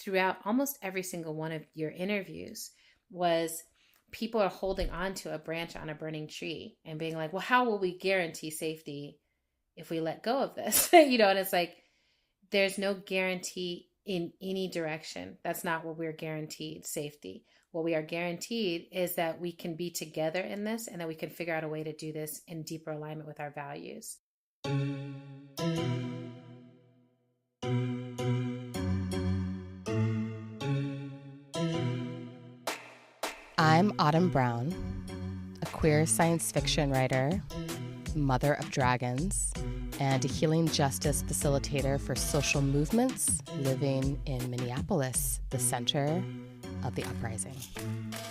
throughout almost every single one of your interviews was people are holding on to a branch on a burning tree and being like, well, how will we guarantee safety if we let go of this? And it's like, there's no guarantee in any direction. That's not what we're guaranteed, safety. What we are guaranteed is that we can be together in this and that we can figure out a way to do this in deeper alignment with our values. I'm Autumn Brown, a queer science fiction writer, mother of dragons, and a healing justice facilitator for social movements living in Minneapolis, the center of the uprising.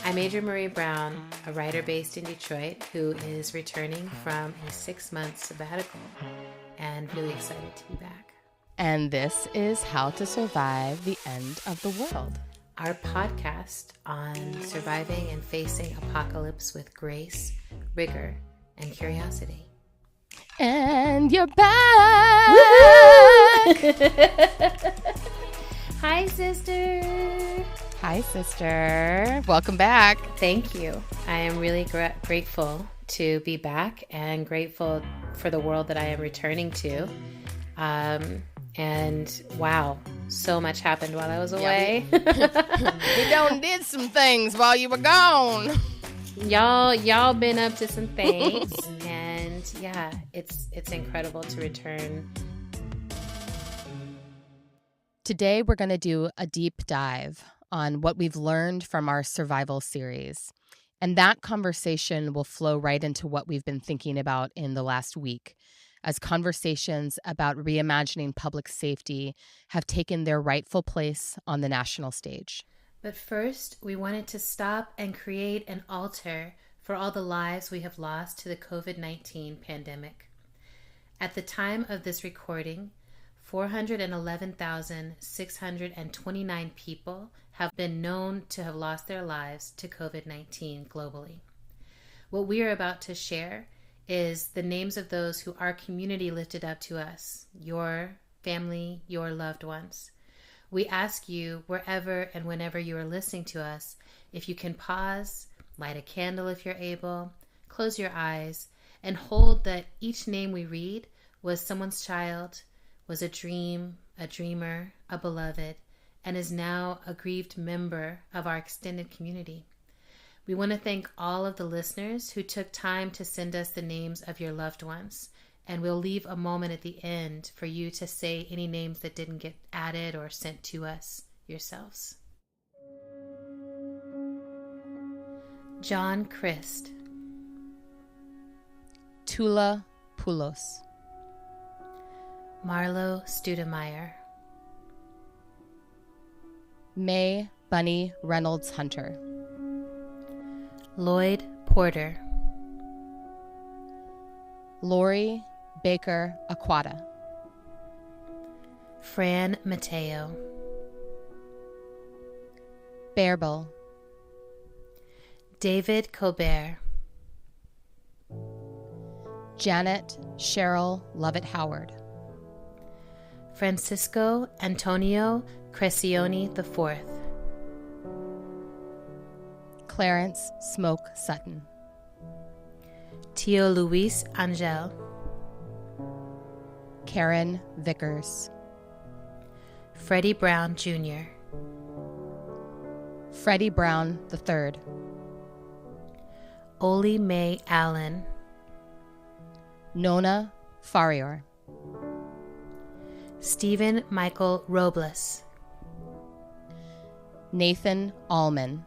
I'm Adrienne Marie Brown, a writer based in Detroit who is returning from a 6-month sabbatical and really excited to be back. And this is How to Survive the End of the World, our podcast on surviving and facing apocalypse with grace, rigor, and curiosity. And you're back! Hi, sister! Hi, sister. Welcome back. Thank you. I am really grateful to be back and grateful for the world that I am returning to. And wow, so much happened while I was away. We did some things while you were gone. Y'all been up to some things. And yeah, it's incredible to return. Today, we're going to do a deep dive on what we've learned from our survival series. And that conversation will flow right into what we've been thinking about in the last week, as conversations about reimagining public safety have taken their rightful place on the national stage. But first, we wanted to stop and create an altar for all the lives we have lost to the COVID-19 pandemic. At the time of this recording, 411,629 people have been known to have lost their lives to COVID-19 globally. What we are about to share is the names of those who our community lifted up to us, your family, your loved ones. We ask you, wherever and whenever you are listening to us, if you can pause, light a candle if you're able, close your eyes, and hold that each name we read was someone's child, was a dream, a dreamer, a beloved, and is now a grieved member of our extended community. We want to thank all of the listeners who took time to send us the names of your loved ones, and we'll leave a moment at the end for you to say any names that didn't get added or sent to us yourselves. John Christ, Tula Poulos, Marlo Studemeyer, May Bunny Reynolds Hunter, Lloyd Porter, Lori Baker Aquata, Fran Mateo, Bearable, David Colbert, Janet Cheryl Lovett Howard, Francisco Antonio Crescioni IV, Clarence Smoke Sutton, Tio Luis Angel, Karen Vickers, Freddie Brown Jr., Freddie Brown III, Oli Mae Allen, Nona Farior, Stephen Michael Robles, Nathan Allman,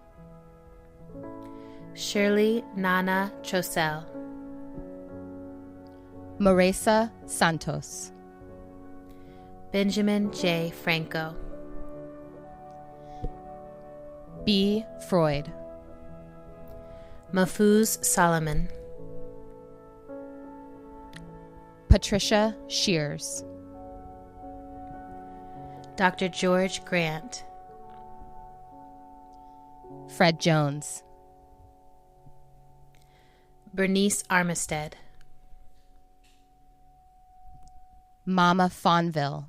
Shirley Nana Chosel, Marisa Santos, Benjamin J. Franco, B. Freud, Mahfouz Solomon, Patricia Shears, Dr. George Grant, Fred Jones, Bernice Armistead, Mama Fonville,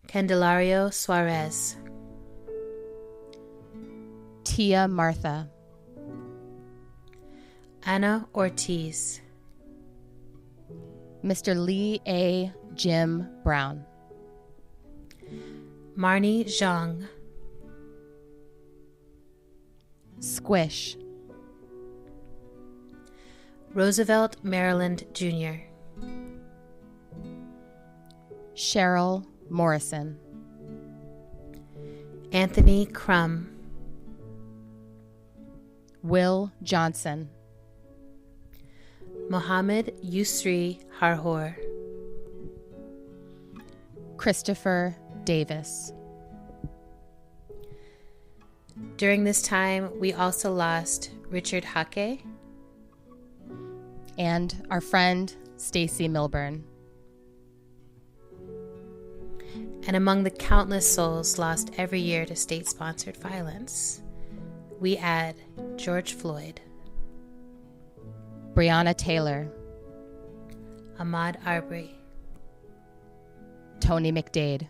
Candelario Suarez, Tia Martha, Anna Ortiz, Mr. Lee A. Jim Brown, Marnie Zhang, Squish, Roosevelt Maryland Jr., Cheryl Morrison, Anthony Crum, Will Johnson, Mohammed Yusri Harhor, Christopher Davis. During this time, we also lost Richard Hake and our friend Stacy Milburn. And among the countless souls lost every year to state-sponsored violence, we add George Floyd, Breonna Taylor, Ahmaud Arbery. Tony McDade.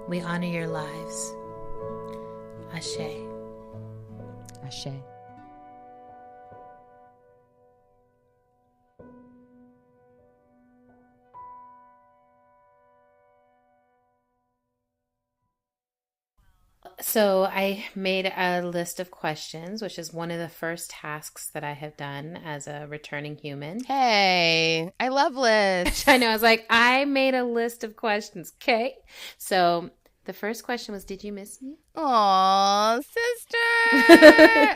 We honor your lives. Ashe. Ashe. So I made a list of questions, which is one of the first tasks that I have done as a returning human. Hey, I love lists. I know. I was like, I made a list of questions. Okay. So the first question was, did you miss me? Aw, sister.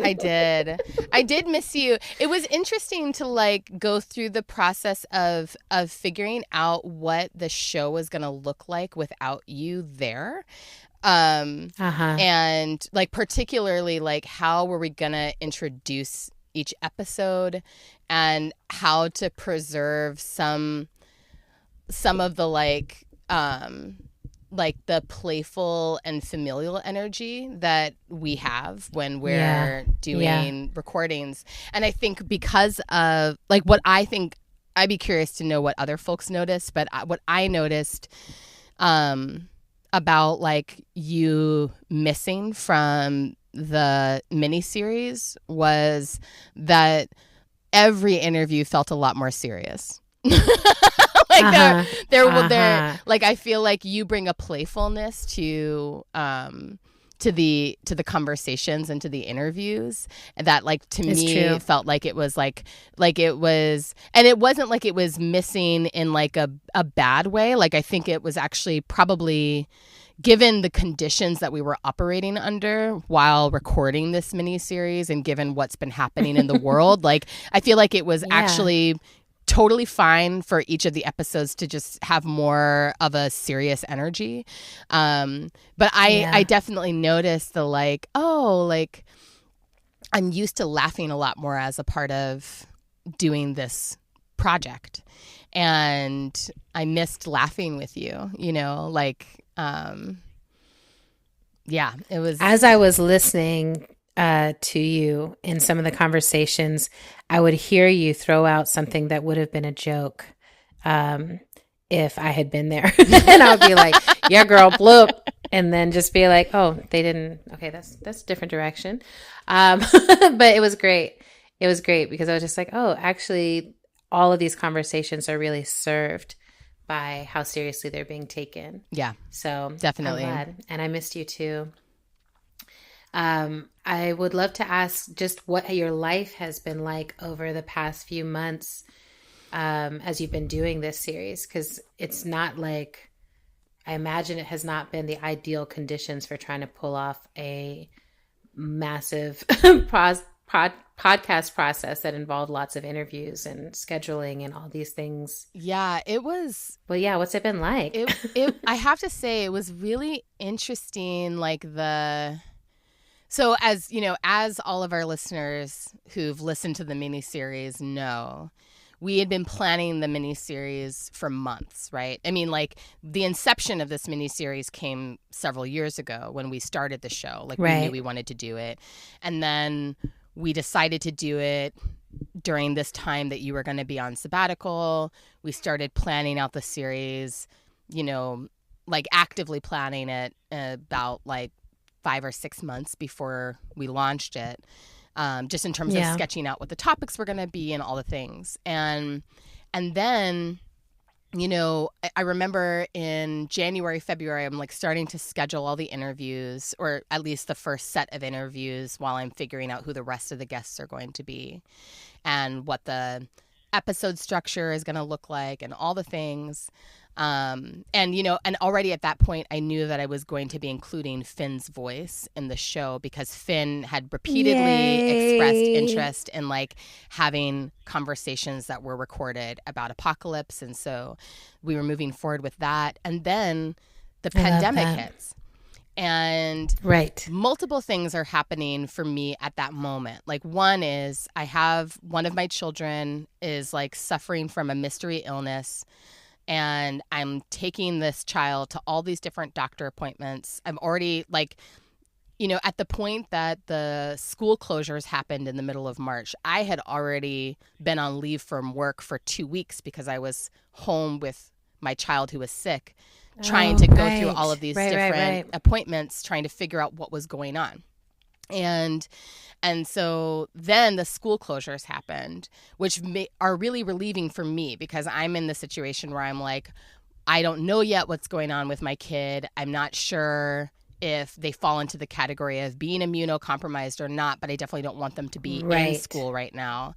I did miss you. It was interesting to like go through the process of figuring out what the show was going to look like without you there. And like particularly like how were we gonna introduce each episode and how to preserve some of the like the playful and familial energy that we have when we're doing recordings. And I think because of like what I think, I'd be curious to know what other folks noticed, but what I noticed about like you missing from the miniseries was that every interview felt a lot more serious. Like there like I feel like you bring a playfulness to the conversations and to the interviews that like to it's me true. Felt like it was like it was, and it wasn't like it was missing in like a bad way. Like I think it was actually probably, given the conditions that we were operating under while recording this miniseries and given what's been happening in the world, like I feel like it was actually totally fine for each of the episodes to just have more of a serious energy. But I definitely noticed the like, oh, like I'm used to laughing a lot more as a part of doing this project. And I missed laughing with you, you know, like, it was. As I was listening to you in some of the conversations, I would hear you throw out something that would have been a joke if I had been there. And I would be like, yeah, girl, bloop. And then just be like, oh, they didn't. Okay, that's a different direction. But it was great. It was great because I was just like, oh, actually, all of these conversations are really served by how seriously they're being taken. Yeah. So definitely. I'm glad. And I missed you too. I would love to ask just what your life has been like over the past few months as you've been doing this series, because it's not like, I imagine it has not been the ideal conditions for trying to pull off a massive podcast process that involved lots of interviews and scheduling and all these things. Yeah, it was. Well, yeah, what's it been like? I have to say, it was really interesting. So as you know, as all of our listeners who've listened to the miniseries know, we had been planning the miniseries for months, right? I mean, like the inception of this miniseries came several years ago when we started the show. Like we knew we wanted to do it. And then we decided to do it during this time that you were going to be on sabbatical. We started planning out the series, you know, like actively planning it about like 5 or 6 months before we launched it, just in terms of sketching out what the topics were going to be and all the things. And then, you know, I remember in January, February, I'm like starting to schedule all the interviews, or at least the first set of interviews, while I'm figuring out who the rest of the guests are going to be and what the episode structure is going to look like and all the things. And, you know, and already at that point, I knew that I was going to be including Finn's voice in the show, because Finn had repeatedly expressed interest in like having conversations that were recorded about apocalypse. And so we were moving forward with that. And then the pandemic hits. And multiple things are happening for me at that moment. Like, one is I have one of my children is like suffering from a mystery illness, and I'm taking this child to all these different doctor appointments. I'm already like, you know, at the point that the school closures happened in the middle of March, I had already been on leave from work for 2 weeks because I was home with my child who was sick, trying to go through all of these different appointments, trying to figure out what was going on. And so then the school closures happened, which are really relieving for me, because I'm in the situation where I'm like, I don't know yet what's going on with my kid. I'm not sure if they fall into the category of being immunocompromised or not, but I definitely don't want them to be in school right now.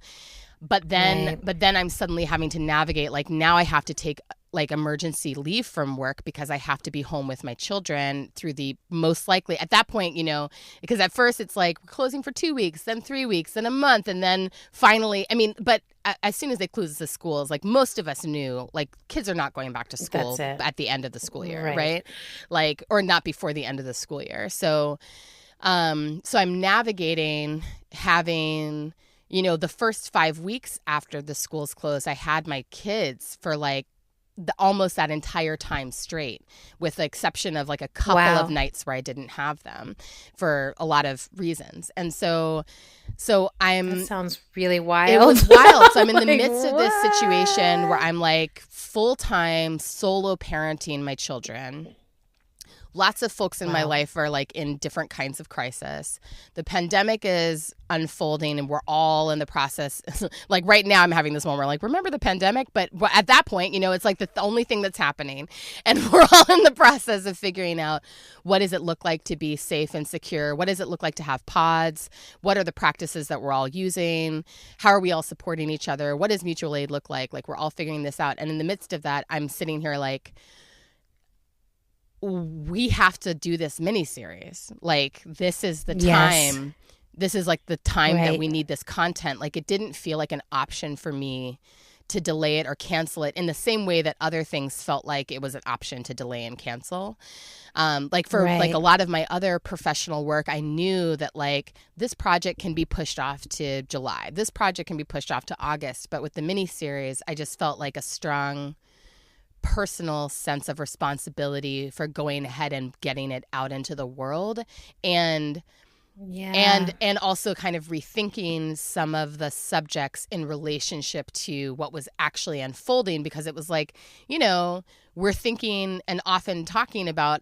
But then I'm suddenly having to navigate, like, now I have to take like emergency leave from work because I have to be home with my children through the most likely at that point, you know, because at first it's like we're closing for 2 weeks, then 3 weeks, then a month. And then finally, I mean, but as soon as they close the schools, like most of us knew, like kids are not going back to school at the end of the school year, right? Like, or not before the end of the school year. So I'm navigating having, you know, the first 5 weeks after the schools closed, I had my kids for like almost that entire time straight, with the exception of like a couple of nights where I didn't have them for a lot of reasons. And so that sounds really wild. It was wild. So I'm in the midst of this situation where I'm like full-time solo parenting my children. Lots of folks in my life are like in different kinds of crisis. The pandemic is unfolding and we're all in the process. Like right now I'm having this moment where like, remember the pandemic? But at that point, you know, it's like the only thing that's happening. And we're all in the process of figuring out, what does it look like to be safe and secure? What does it look like to have pods? What are the practices that we're all using? How are we all supporting each other? What does mutual aid look like? Like we're all figuring this out. And in the midst of that, I'm sitting here like, we have to do this miniseries. Like, this is the time. This is like the time that we need this content. Like, it didn't feel like an option for me to delay it or cancel it in the same way that other things felt like it was an option to delay and cancel. Like for like a lot of my other professional work, I knew that like this project can be pushed off to July. This project can be pushed off to August. But with the miniseries, I just felt like a strong personal sense of responsibility for going ahead and getting it out into the world, and also kind of rethinking some of the subjects in relationship to what was actually unfolding, because it was like, you know, we're thinking and often talking about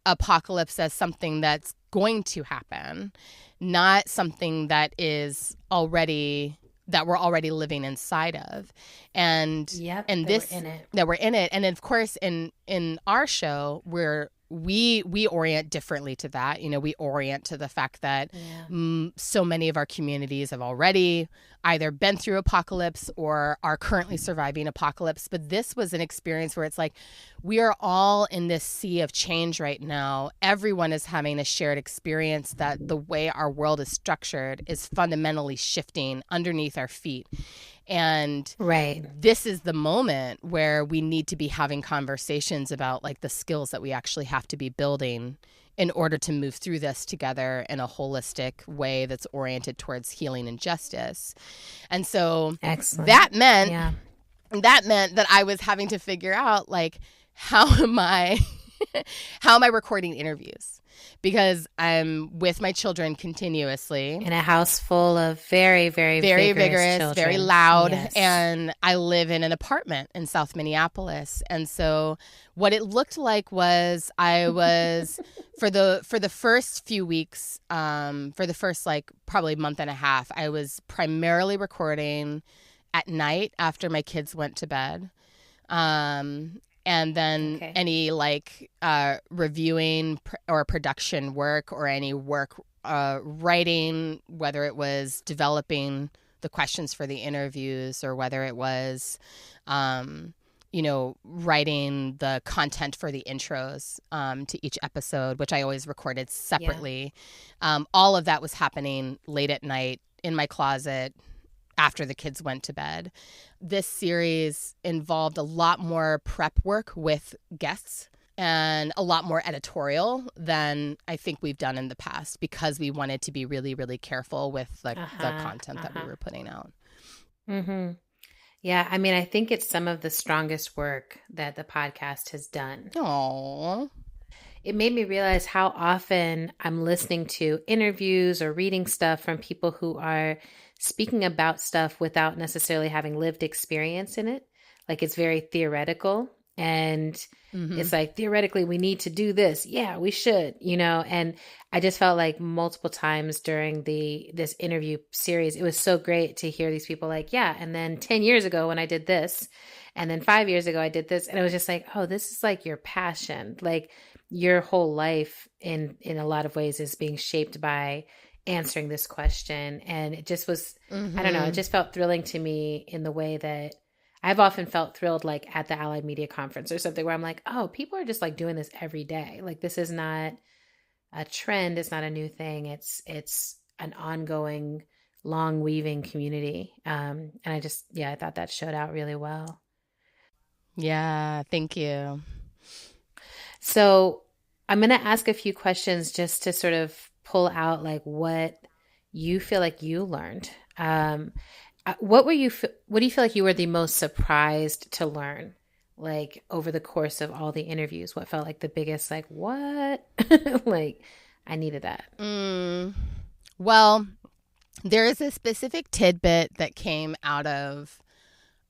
apocalypse as something that's going to happen, not something that is already that we're already living inside of. And that we're in it. And of course in our show, we orient differently to that. You know, we orient to the fact that so many of our communities have already either been through apocalypse or are currently surviving apocalypse. But this was an experience where it's like, we are all in this sea of change right now. Everyone is having a shared experience that the way our world is structured is fundamentally shifting underneath our feet. And this is the moment where we need to be having conversations about like the skills that we actually have to be building in order to move through this together in a holistic way that's oriented towards healing and justice. And so that meant that I was having to figure out like, how am I How am I recording interviews? Because I'm with my children continuously. In a house full of very, very, very vigorous children. Very loud. Yes. And I live in an apartment in South Minneapolis. And so what it looked like was I was for the first few weeks, for the first probably month and a half, I was primarily recording at night after my kids went to bed. And then any reviewing or production work or any work writing, whether it was developing the questions for the interviews or whether it was, writing the content for the intros to each episode, which I always recorded separately. Yeah. All of that was happening late at night in my closet after the kids went to bed. This series involved a lot more prep work with guests and a lot more editorial than I think we've done in the past because we wanted to be really, really careful with the content that we were putting out. Mm-hmm. Yeah, I mean, I think it's some of the strongest work that the podcast has done. Aww. It made me realize how often I'm listening to interviews or reading stuff from people who are speaking about stuff without necessarily having lived experience in it. Like it's very theoretical and it's like, theoretically, we need to do this. Yeah, we should, and I just felt like multiple times during this interview series, it was so great to hear these people like, yeah. And then 10 years ago when I did this, and then 5 years ago, I did this. And it was just like, oh, this is like your passion. Like your whole life in a lot of ways is being shaped by answering this question. And it just was, I don't know, it just felt thrilling to me in the way that I've often felt thrilled like at the Allied Media Conference or something where I'm like, oh, people are just like doing this every day. Like this is not a trend. It's not a new thing. It's an ongoing, long weaving community. And I thought that showed out really well. Yeah, thank you. So I'm going to ask a few questions just to sort of pull out like what you feel like you learned. What do you feel like you were the most surprised to learn, like over the course of all the interviews? What felt like the biggest, like, what? Like, I needed that. Well, there is a specific tidbit that came out of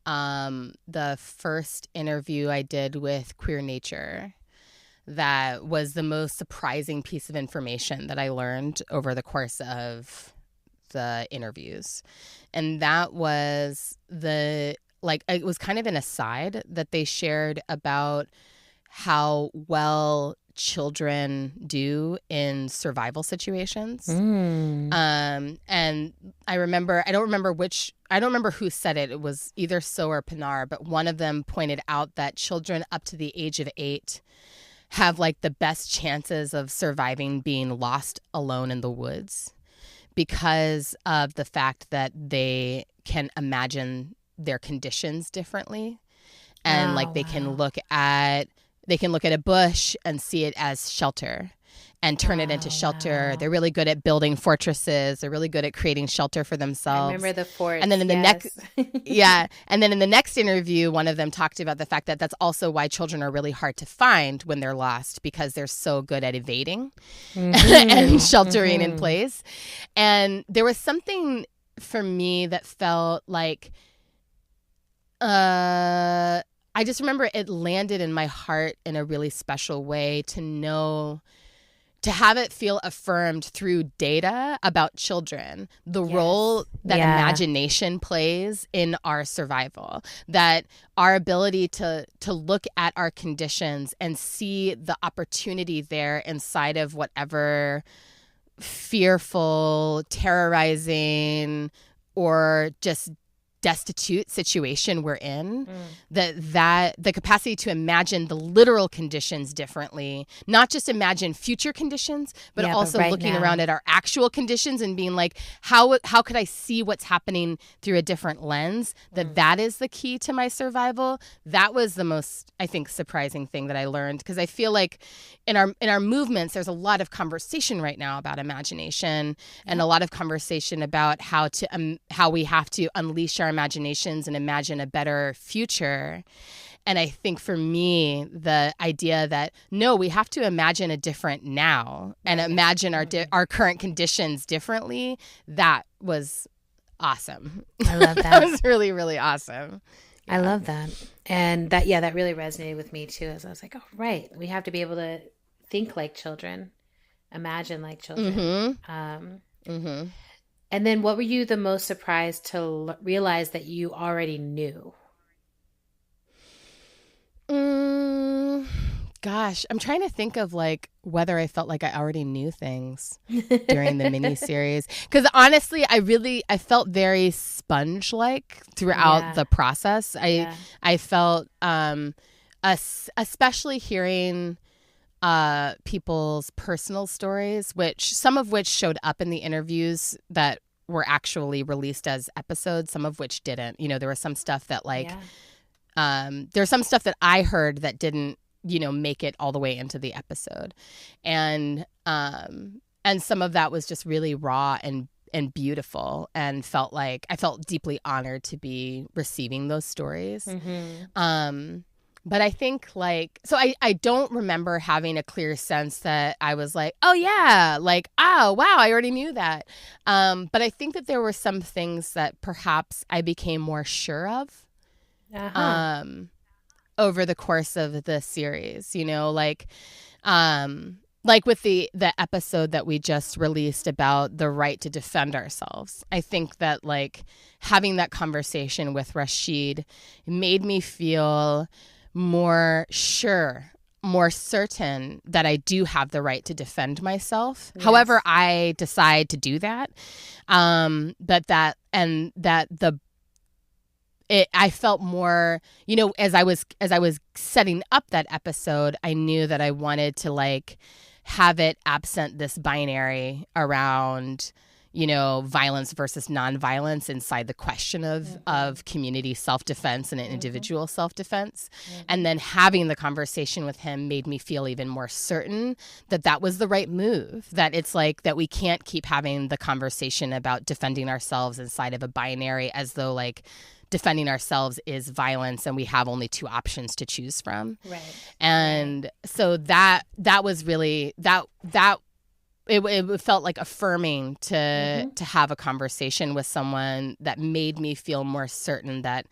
the first interview I did with Queer Nature that was the most surprising piece of information that I learned over the course of the interviews. And that was it was kind of an aside that they shared about how well children do in survival situations. And I don't remember who said it. It was either So or Pinar, but one of them pointed out that children up to the age of 8 have like the best chances of surviving being lost alone in the woods because of the fact that they can imagine their conditions differently. And they can look at a bush and see it as shelter and turn it into shelter. They're really good at building fortresses. They're really good at creating shelter for themselves. I remember the fort. And then in the next interview, one of them talked about the fact that that's also why children are really hard to find when they're lost because they're so good at evading and sheltering in place. And there was something for me that felt like I just remember it landed in my heart in a really special way to have it feel affirmed through data about children, the role that imagination plays in our survival, that our ability to look at our conditions and see the opportunity there inside of whatever fearful, terrorizing, or just destitute situation we're in, that the capacity to imagine the literal conditions differently, not just imagine future conditions, but also looking around at our actual conditions and being like, how could I see what's happening through a different lens? That is the key to my survival. That was the most, I think, surprising thing that I learned, because I feel like in our movements, there's a lot of conversation right now about imagination and a lot of conversation about how we have to unleash our imaginations and imagine a better future. And I think for me, the idea that, no, we have to imagine a different now and imagine our current conditions differently, that was awesome. I love that. That was really, really awesome. Yeah. I love that. And that really resonated with me too, as I was like, oh, right. We have to be able to think like children, imagine like children. And then what were you the most surprised to realize that you already knew? Gosh, I'm trying to think of like whether I felt like I already knew things during the miniseries. Because honestly, I felt very sponge-like throughout the process. I felt, especially hearing people's personal stories, some of which showed up in the interviews that were actually released as episodes, some of which didn't. You know, there was some stuff that there's some stuff that I heard that didn't, make it all the way into the episode. And some of that was just really raw and beautiful, and I felt deeply honored to be receiving those stories. But I think I don't remember having a clear sense that I was like, oh yeah, like, oh wow, I already knew that. But I think that there were some things that perhaps I became more sure of. Over the course of the series, like with the episode that we just released about the right to defend ourselves. I think that having that conversation with Rashid made me feel more sure, more certain that I do have the right to defend myself. Yes. However I decide to do that. I felt more, as I was setting up that episode, I knew that I wanted to have it absent this binary around, violence versus nonviolence inside the question of community self-defense and individual self-defense. And then having the conversation with him made me feel even more certain that that was the right move, that it's that we can't keep having the conversation about defending ourselves inside of a binary as though defending ourselves is violence and we have only two options to choose from. Right. And so that was really it felt affirming to have a conversation with someone that made me feel more certain that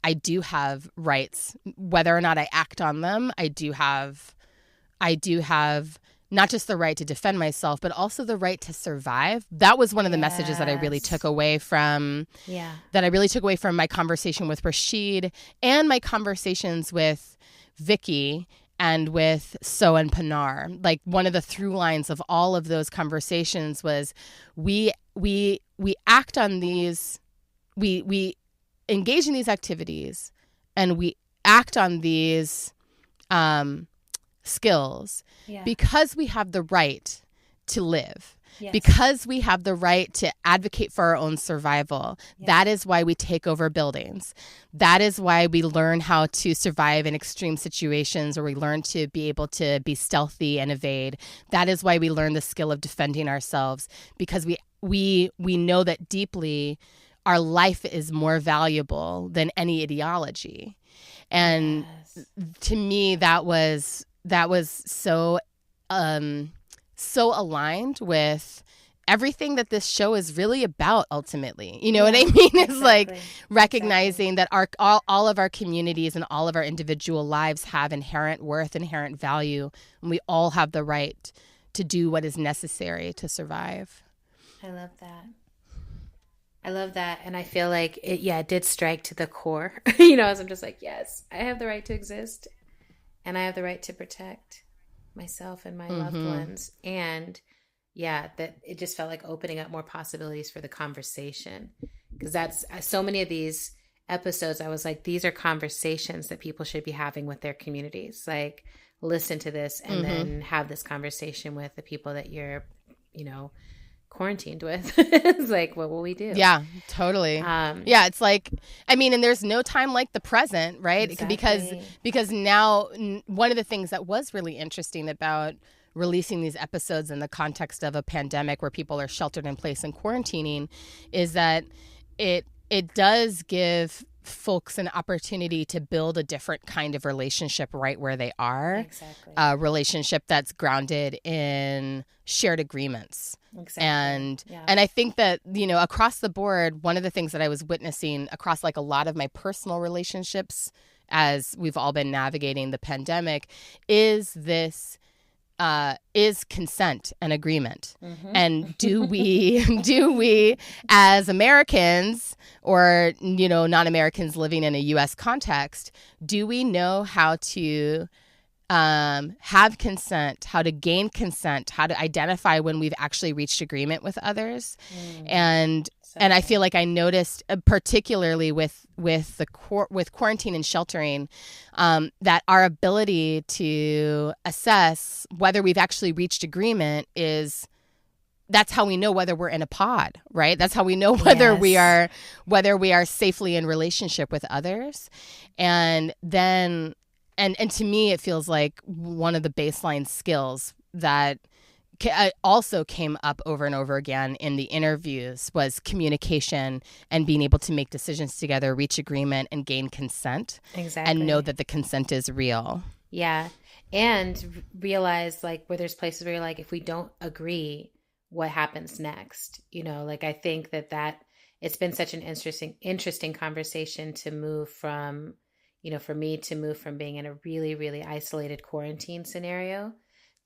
I do have rights, whether or not I act on them. I do have not just the right to defend myself, but also the right to survive. That was one of the messages that I really took away from my conversation with Rashid and my conversations with Vicky and with So and Pinar. One of the through lines of all of those conversations was we act on these, we engage in these activities, and we act on these skills because we have the right to live. Yes. Because we have the right to advocate for our own survival. Yes. That is why we take over buildings. That is why we learn how to survive in extreme situations, or we learn to be able to be stealthy and evade. That is why we learn the skill of defending ourselves, because we know that deeply our life is more valuable than any ideology. And to me, that was so aligned with everything that this show is really about ultimately. You know what I mean? It's recognizing that all of our communities and all of our individual lives have inherent worth, inherent value, and we all have the right to do what is necessary to survive. I love that. And I feel like it did strike to the core, as I'm just yes, I have the right to exist. And I have the right to protect myself and my loved ones. And that it just felt like opening up more possibilities for the conversation. Because that's so many of these episodes, I was these are conversations that people should be having with their communities. Listen to this and then have this conversation with the people that you're, quarantined with. It's what will we do? Yeah, totally. It's and there's no time like the present, right? Exactly. Because now one of the things that was really interesting about releasing these episodes in the context of a pandemic where people are sheltered in place and quarantining is that it does give folks an opportunity to build a different kind of relationship right where they are. Exactly. A relationship that's grounded in shared agreements. Exactly. And I think that, across the board, one of the things that I was witnessing across like a lot of my personal relationships as we've all been navigating the pandemic is this is consent and agreement. Mm-hmm. And do we as Americans or, non-Americans living in a U.S. context, do we know how to have consent, how to gain consent, how to identify when we've actually reached agreement with others? And I feel like I noticed, particularly with quarantine and sheltering, that our ability to assess whether we've actually reached agreement that's how we know whether we're in a pod, right? That's how we know whether we are safely in relationship with others. And then, and to me, it feels like one of the baseline skills that also came up over and over again in the interviews was communication and being able to make decisions together, reach agreement, and gain consent. Exactly. And know that the consent is real. Yeah. And realize like where there's places where you're like, if we don't agree, what happens next? I think that it's been such an interesting conversation to move from, for me to move from being in a really, really isolated quarantine scenario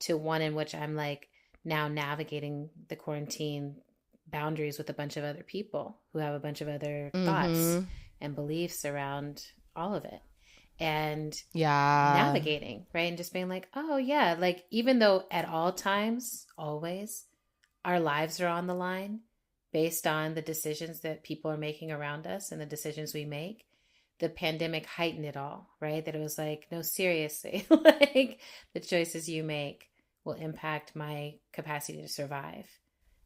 to one in which I'm like, now navigating the quarantine boundaries with a bunch of other people who have a bunch of other thoughts and beliefs around all of it. And navigating, right? And just being like, oh yeah, like even though at all times, always, our lives are on the line based on the decisions that people are making around us and the decisions we make, the pandemic heightened it all, right? That it was like, no, seriously, like the choices you make will impact my capacity to survive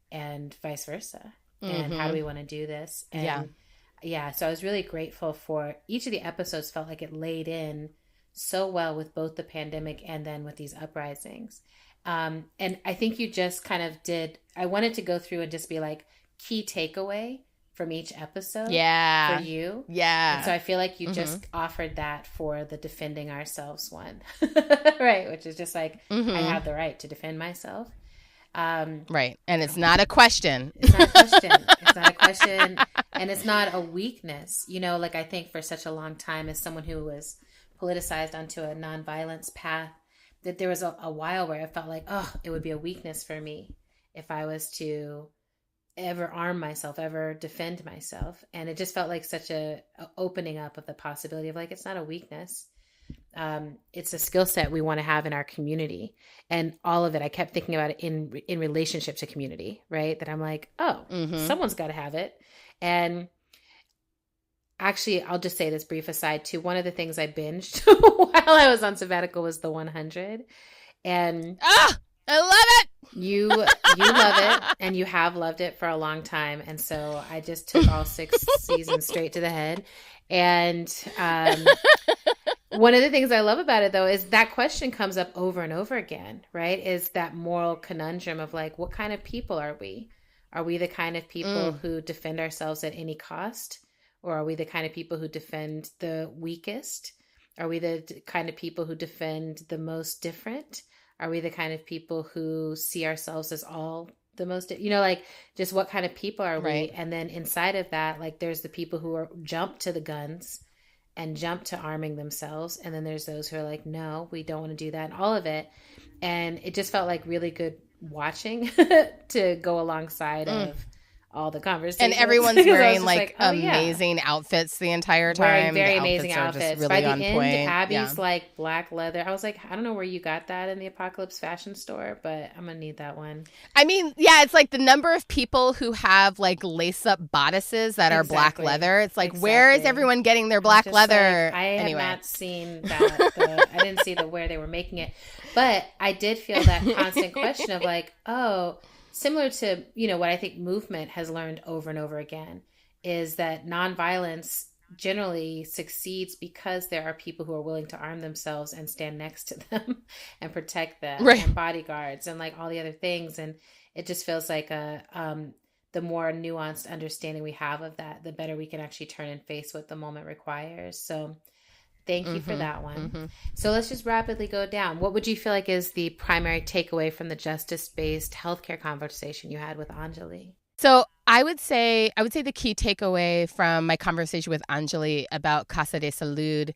and vice versa. And how do we want to do this? And so I was really grateful for each of the episodes. Felt like it laid in so well with both the pandemic and then with these uprisings. And I think you just kind of I wanted to go through and just be like key takeaway from each episode for you. Yeah. And so I feel like you just offered that for the defending ourselves one, right? Which is just like, I have the right to defend myself. Right. And it's not a question. It's not a question. It's not a question. And it's not a weakness. Like I think for such a long time as someone who was politicized onto a nonviolence path, that there was a while where I felt like, oh, it would be a weakness for me if I was to ever arm myself, ever defend myself. And it just felt like such a opening up of the possibility of like, it's not a weakness. It's a skill set we want to have in our community, and all of it. I kept thinking about it in relationship to community, right? That I'm like, oh, someone's got to have it. And actually, I'll just say this brief aside too. One of the things I binged while I was on sabbatical was The 100. And I love it. You love it, and you have loved it for a long time. And so I just took all 6 seasons straight to the head. And one of the things I love about it, though, is that question comes up over and over again, right? Is that moral conundrum of like, what kind of people are we? Are we the kind of people who defend ourselves at any cost? Or are we the kind of people who defend the weakest? Are we the kind of people who defend the most different? Are we the kind of people who see ourselves as all the most, like just what kind of people are we? And then inside of that, like there's the people who are jump to the guns and jump to arming themselves. And then there's those who are like, no, we don't want to do that, and all of it. And it just felt like really good watching to go alongside of all the conversations. And everyone's wearing like amazing outfits the entire time. Wearing very amazing outfits. Really By the on end, point. Abby's like black leather. I was like, I don't know where you got that in the Apocalypse fashion store, but I'm going to need that one. I mean, yeah, it's like the number of people who have like lace up bodices that are black leather. It's like, where is everyone getting their black leather? Like, I have not seen that. I didn't see where they were making it. But I did feel that constant question of like, oh, similar to, what I think movement has learned over and over again is that nonviolence generally succeeds because there are people who are willing to arm themselves and stand next to them and protect them, and bodyguards and like all the other things. And it just feels like the the more nuanced understanding we have of that, the better we can actually turn and face what the moment requires. So thank you for that one. So let's just rapidly go down. What would you feel like is the primary takeaway from the justice-based healthcare conversation you had with Anjali? So I would say the key takeaway from my conversation with Anjali about Casa de Salud,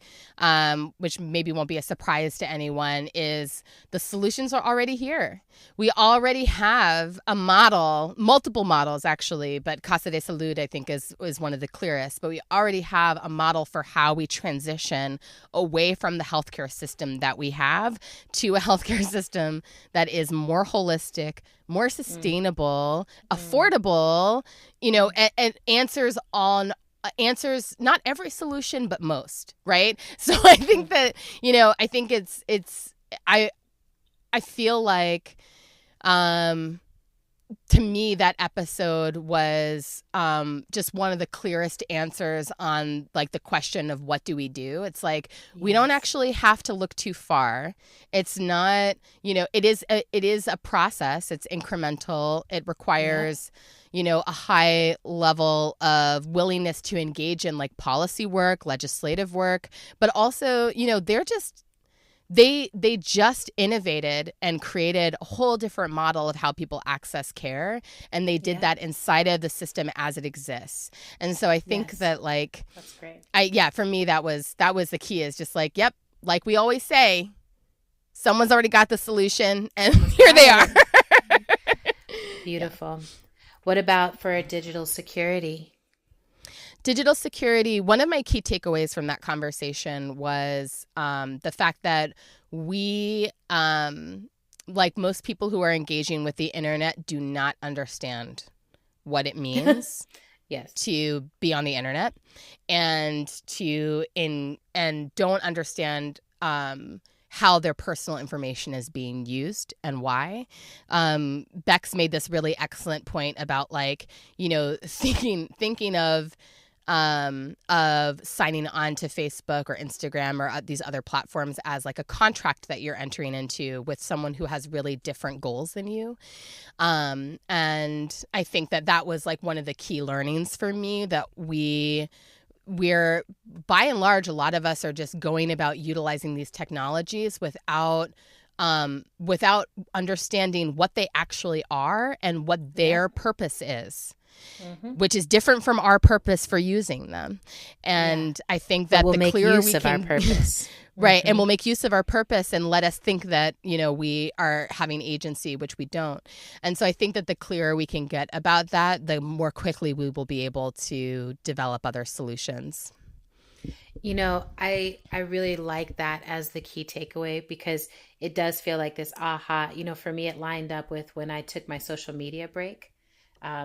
which maybe won't be a surprise to anyone, is the solutions are already here. We already have a model, multiple models actually, but Casa de Salud I think is one of the clearest. But we already have a model for how we transition away from the healthcare system that we have to a healthcare system that is more holistic, more sustainable, affordable, and answers not every solution, but most, right? So I think that, I think I feel like, to me, that episode was just one of the clearest answers on like the question of what do we do. It's like we don't actually have to look too far. It's not, it is a process. It's incremental. It requires, a high level of willingness to engage in like policy work, legislative work, but also, they just innovated and created a whole different model of how people access care. And they did that inside of the system as it exists. And so I think that like, that's great. For me, that was the key, is just like, yep. Like we always say, someone's already got the solution and here they are. Beautiful. What about for digital security? Digital security, one of my key takeaways from that conversation was the fact that we, like most people who are engaging with the internet, do not understand what it means to be on the internet, and don't understand how their personal information is being used and why. Bex made this really excellent point about like, thinking of signing on to Facebook or Instagram or these other platforms as like a contract that you're entering into with someone who has really different goals than you. And I think that was like one of the key learnings for me, that we're by and large, a lot of us are just going about utilizing these technologies without understanding what they actually are and what their purpose is. Which is different from our purpose for using them. And I think that we'll the clearer we can, of our purpose. Right. And we'll make use of our purpose and let us think that, we are having agency, which we don't. And so I think that the clearer we can get about that, the more quickly we will be able to develop other solutions. I really like that as the key takeaway, because it does feel like this aha. For me, it lined up with when I took my social media break.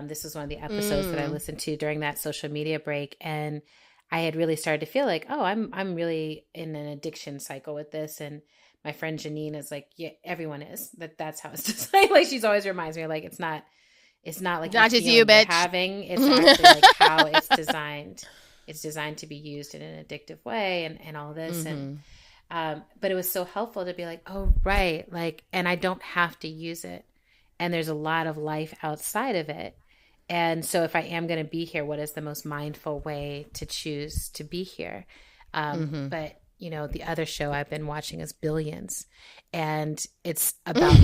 This was one of the episodes that I listened to during that social media break. And I had really started to feel like, I'm really in an addiction cycle with this. And my friend Janine is like, yeah, everyone is. That's how it's designed. Like, she's always reminds me, like, it's not like not just you, bitch. Having. It's actually like how it's designed. It's designed to be used in an addictive way and all this. And but it was so helpful to be like, oh, right. Like, and I don't have to use it. And there's a lot of life outside of it. And so if I am going to be here, what is the most mindful way to choose to be here? But, the other show I've been watching is Billions. And it's about,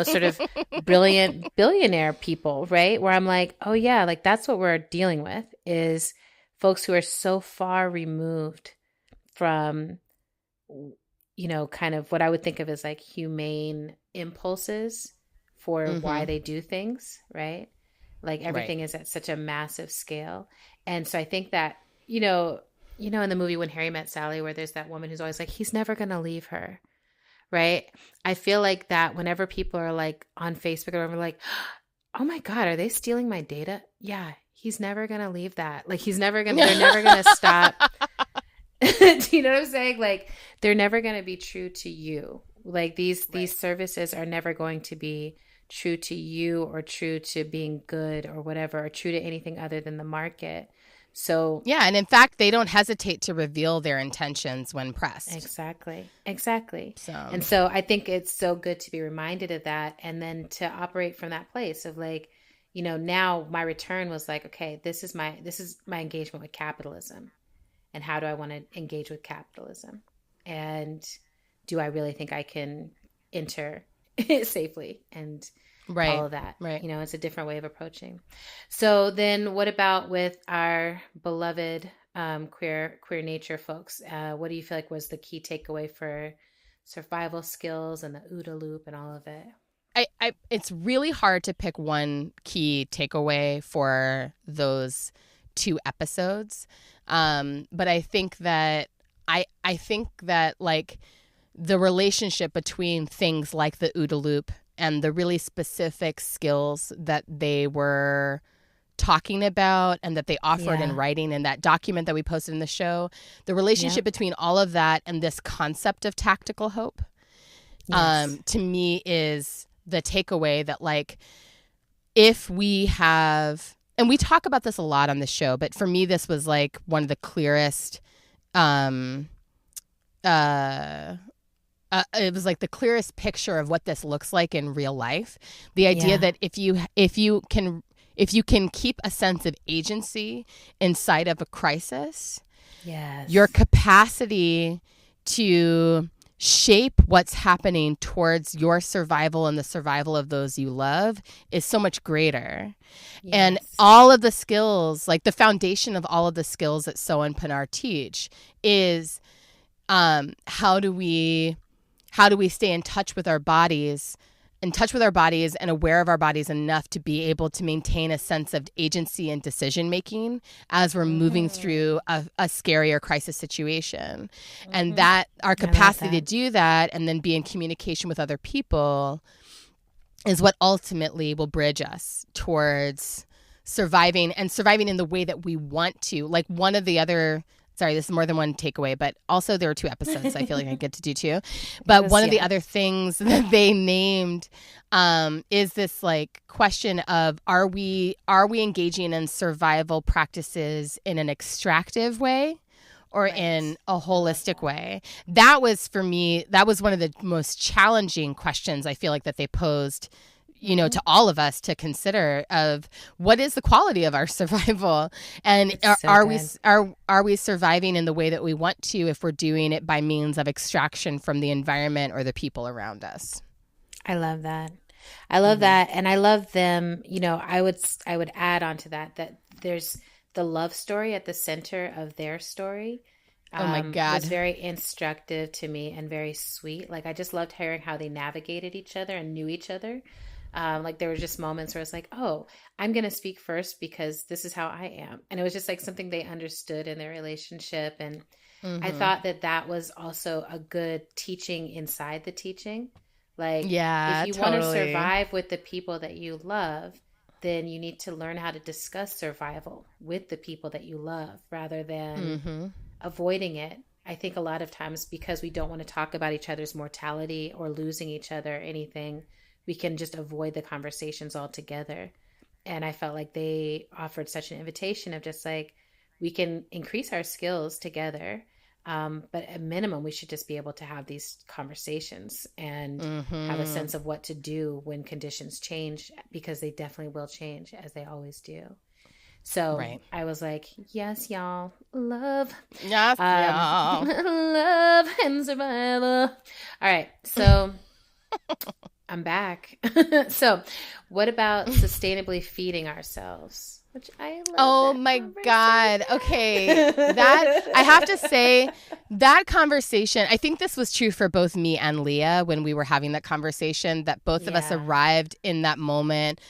sort of brilliant billionaire people, right? Where I'm like, oh, yeah, like that's what we're dealing with, is folks who are so far removed from, kind of what I would think of as like humane impulses for why they do things, right? Like everything is at such a massive scale. And so I think that, in the movie When Harry Met Sally, where there's that woman who's always like, he's never going to leave her, right? I feel like that whenever people are like on Facebook or whatever, like, oh my God, are they stealing my data? Yeah, he's never going to leave that. Like they're never going to stop. Do you know what I'm saying? Like they're never going to be true to you. Like these services are never going to be true to you or true to being good or whatever, or true to anything other than the market. So yeah, and in fact, they don't hesitate to reveal their intentions when pressed. Exactly. And so I think it's so good to be reminded of that, and then to operate from that place of like, now my return was like, okay, this is my engagement with capitalism, and how do I want to engage with capitalism, and do I really think I can enter safely, and all of that. Right. It's a different way of approaching. So then what about with our beloved queer nature folks? What do you feel like was the key takeaway for survival skills and the OODA loop and all of it? It's really hard to pick one key takeaway for those 2 episodes. But I think that like the relationship between things like the OODA loop and the really specific skills that they were talking about and that they offered in writing in that document that we posted in the show, the relationship between all of that and this concept of tactical hope, to me is the takeaway that, like, if we have, and we talk about this a lot on the show, but for me, this was like one of the clearest, it was like the clearest picture of what this looks like in real life. The idea that if you can keep a sense of agency inside of a crisis, your capacity to shape what's happening towards your survival and the survival of those you love is so much greater. And all of the skills, like the foundation of all of the skills that So and Pinar teach is how do we stay in touch with our bodies and aware of our bodies enough to be able to maintain a sense of agency and decision making as we're moving through a scary or crisis situation. And that our capacity to do that and then be in communication with other people is what ultimately will bridge us towards surviving in the way that we want to. Like one of the other, sorry, this is more than one takeaway, but also there were 2 episodes I feel like I get to do 2. But one of the other things that they named is this like question of are we engaging in survival practices in an extractive way or in a holistic way? That was, for me, that was one of the most challenging questions I feel like that they posed to all of us to consider of what is the quality of our survival, and are we surviving in the way that we want to if we're doing it by means of extraction from the environment or the people around us. I love that. I love that. And I love them. I would add on to that there's the love story at the center of their story. Oh my God. Was very instructive to me and very sweet. Like I just loved hearing how they navigated each other and knew each other. Like there were just moments where it's like, oh, I'm going to speak first because this is how I am. And it was just like something they understood in their relationship. And I thought that was also a good teaching inside the teaching. Like if you want to survive with the people that you love, then you need to learn how to discuss survival with the people that you love rather than avoiding it. I think a lot of times because we don't want to talk about each other's mortality or losing each other or anything, we can just avoid the conversations altogether. And I felt like they offered such an invitation of just like, we can increase our skills together. But at minimum, we should just be able to have these conversations and have a sense of what to do when conditions change, because they definitely will change as they always do. So I was like, yes, y'all. Love. Yes, y'all. Love and survival. All right. So I'm back. So what about sustainably feeding ourselves? Which I love. Oh my God. Okay. That, I have to say, that conversation, I think this was true for both me and Leah when we were having that conversation, that both of us arrived in that moment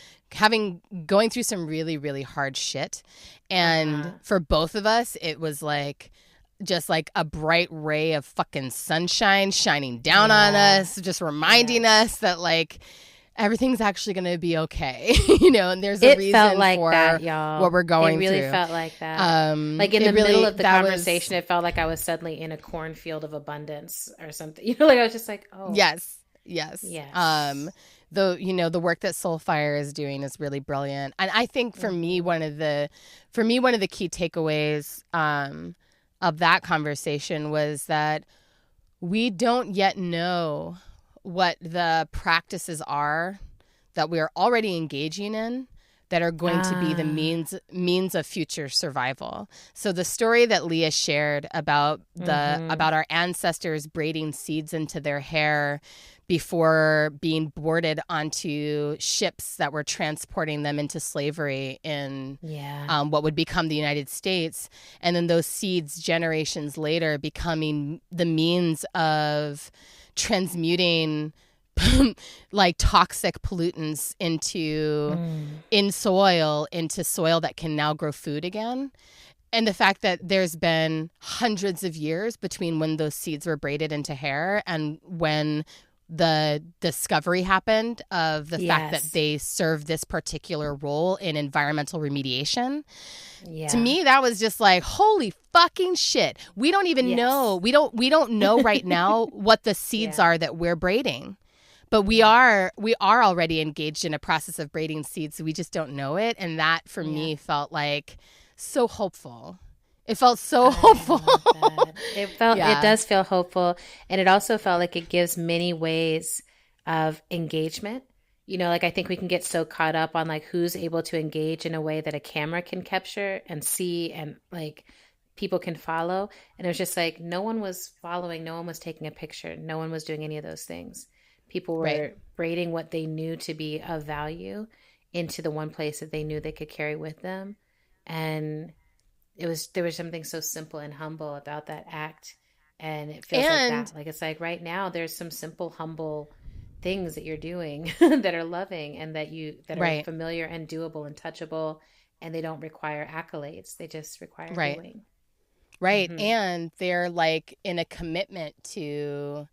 going through some really, really hard shit. And for both of us, it was like just like a bright ray of fucking sunshine shining down on us, just reminding us that like everything's actually going to be okay, and there's a reason felt like for that, y'all. What we're going through. It really felt like that. Like in the middle of the conversation, it felt like I was suddenly in a cornfield of abundance or something. Like I was just like, oh. Yes. The work that Soulfire is doing is really brilliant. And I think for me, one of the key takeaways of that conversation was that we don't yet know what the practices are that we are already engaging in that are going to be the means of future survival. So the story that Leah shared about about our ancestors braiding seeds into their hair before being boarded onto ships that were transporting them into slavery in what would become the United States, and then those seeds generations later becoming the means of transmuting like toxic pollutants into soil that can now grow food again. And the fact that there's been hundreds of years between when those seeds were braided into hair and when the discovery happened of the fact that they serve this particular role in environmental remediation. Yeah. To me, that was just like, holy fucking shit. We don't even know. We don't know right now what the seeds are that we're braiding. But we are already engaged in a process of braiding seeds, so we just don't know it. And that, for me, felt like so hopeful. It felt so hopeful. It does feel hopeful. And it also felt like it gives many ways of engagement. You know, like I think we can get so caught up on like who's able to engage in a way that a camera can capture and see and like people can follow. And it was just like no one was following, no one was taking a picture, no one was doing any of those things. People were braiding what they knew to be of value into the one place that they knew they could carry with them. And there was something so simple and humble about that act. And it feels like that. Like it's like right now there's some simple, humble things that you're doing that are loving and that are familiar and doable and touchable, and they don't require accolades. They just require doing. Right. Mm-hmm. And they're like in a commitment to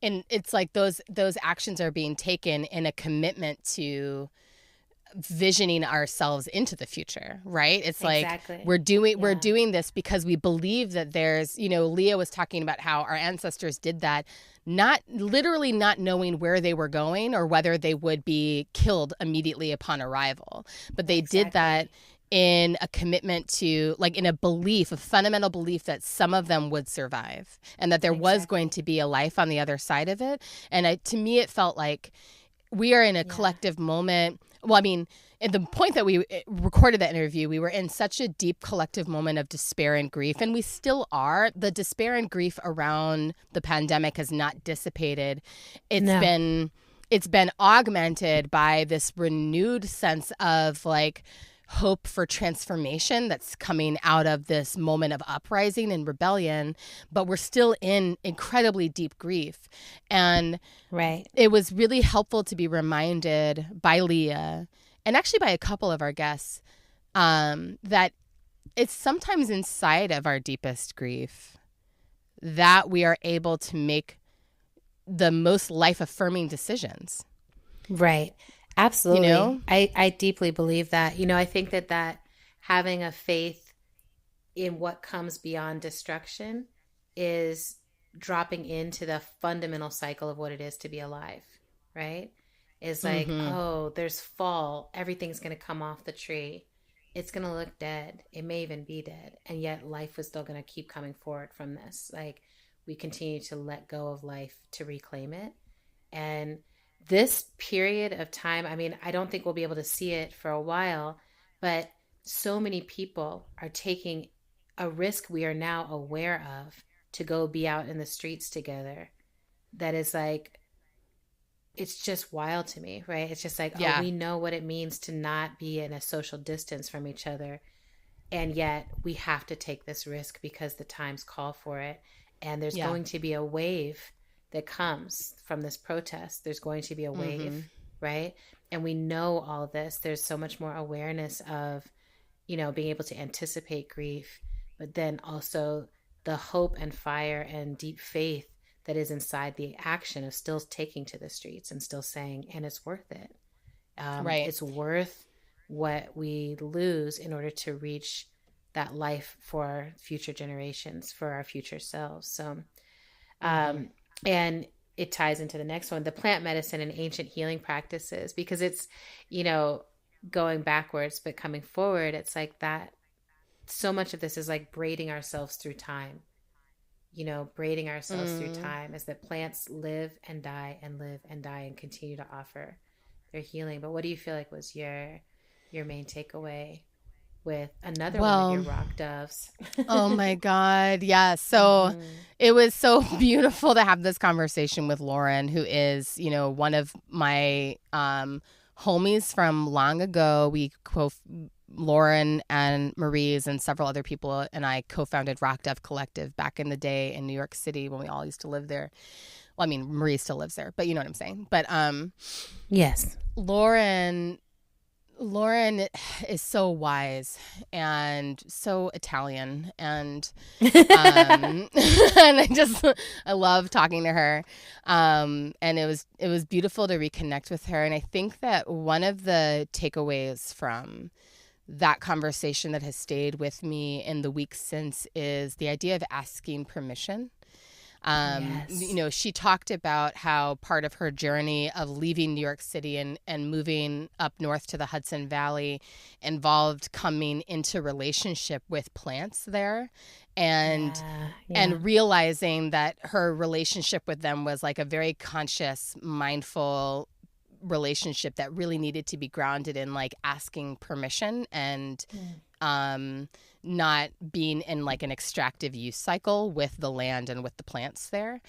and it's like those actions are being taken in a commitment to visioning ourselves into the future, right? It's like we're doing this because we believe that there's, you know, Leah was talking about how our ancestors did that, not knowing where they were going or whether they would be killed immediately upon arrival, but they did that in a commitment to, like, in a belief, a fundamental belief that some of them would survive and that there was going to be a life on the other side of it. And to me, it felt like we are in a collective moment. Well, I mean, at the point that we recorded that interview, we were in such a deep collective moment of despair and grief, and we still are. The despair and grief around the pandemic has not dissipated. It's been augmented by this renewed sense of like hope for transformation that's coming out of this moment of uprising and rebellion, but we're still in incredibly deep grief. And it was really helpful to be reminded by Leah and actually by a couple of our guests that it's sometimes inside of our deepest grief that we are able to make the most life-affirming decisions. Right. Absolutely. You know? I deeply believe that. You know, I think that having a faith in what comes beyond destruction is dropping into the fundamental cycle of what it is to be alive, right? It's like, oh, there's fall. Everything's going to come off the tree. It's going to look dead. It may even be dead. And yet life is still going to keep coming forward from this. Like we continue to let go of life to reclaim it. And this period of time, I mean, I don't think we'll be able to see it for a while, but so many people are taking a risk we are now aware of to go be out in the streets together. That is like, it's just wild to me, right? It's just like, oh, we know what it means to not be in a social distance from each other. And yet we have to take this risk because the times call for it. And there's going to be a wave that comes from this protest. There's going to be a wave, right? And we know all this. There's so much more awareness of, you know, being able to anticipate grief, but then also the hope and fire and deep faith that is inside the action of still taking to the streets and still saying, and it's worth it. It's worth what we lose in order to reach that life for our future generations, for our future selves. So, and it ties into the next one, the plant medicine and ancient healing practices, because it's, you know, going backwards, but coming forward, it's like that. So much of this is like braiding ourselves through time, you know, braiding ourselves through time, is that plants live and die and live and die and continue to offer. their healing. But what do you feel like was your main takeaway with another one of your Well, rock doves? oh my God. Yeah. So Mm-hmm. it was so beautiful to have this conversation with Lauren, who is, one of my homies from long ago. Lauren and Marie's and several other people and I co-founded Rock Dove Collective back in the day in New York City when we all used to live there. Well, I mean, Marie still lives there, but you know what I'm saying. But Yes. Lauren is so wise and so Italian, and and I love talking to her, and it was beautiful to reconnect with her. And I think that one of the takeaways from that conversation that has stayed with me in the weeks since is the idea of asking permission. Yes. She talked about how part of her journey of leaving New York City and moving up north to the Hudson Valley involved coming into relationship with plants there, and Yeah. realizing that her relationship with them was like a very conscious, mindful relationship that really needed to be grounded in like asking permission and not being in like an extractive use cycle with the land and with the plants there.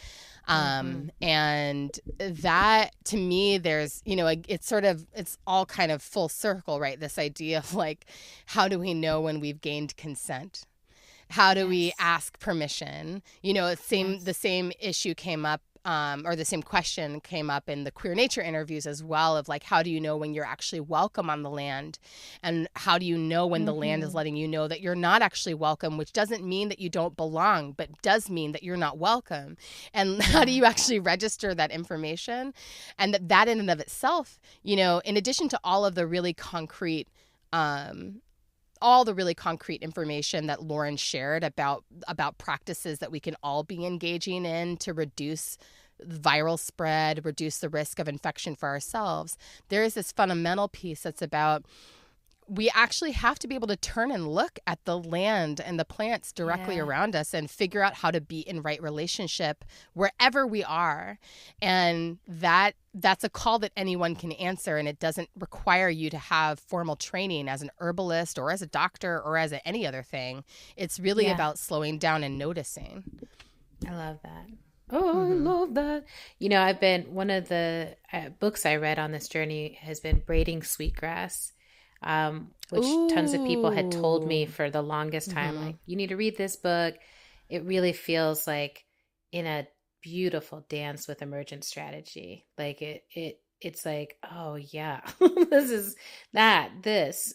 And that to me, there's, it's all kind of full circle, right? This idea of like, how do we know when we've gained consent? How do we ask permission? The same issue came up, or the same question came up in the Queer Nature interviews as well, of like, how do you know when you're actually welcome on the land? And how do you know when the land is letting you know that you're not actually welcome, which doesn't mean that you don't belong, but does mean that you're not welcome? And how do you actually register that information? And that in and of itself, in addition to all the really concrete information that Lauren shared about practices that we can all be engaging in to reduce viral spread, reduce the risk of infection for ourselves, there is this fundamental piece that's about we actually have to be able to turn and look at the land and the plants directly around us and figure out how to be in right relationship wherever we are. And that's a call that anyone can answer, and it doesn't require you to have formal training as an herbalist or as a doctor or as any other thing. It's really about slowing down and noticing. I love that. Oh, I love that. I've been, one of the books I read on this journey has been Braiding Sweetgrass, which tons of people had told me for the longest time, like, you need to read this book. It really feels like in a beautiful dance with emergent strategy. Like it's like, oh yeah, this is this,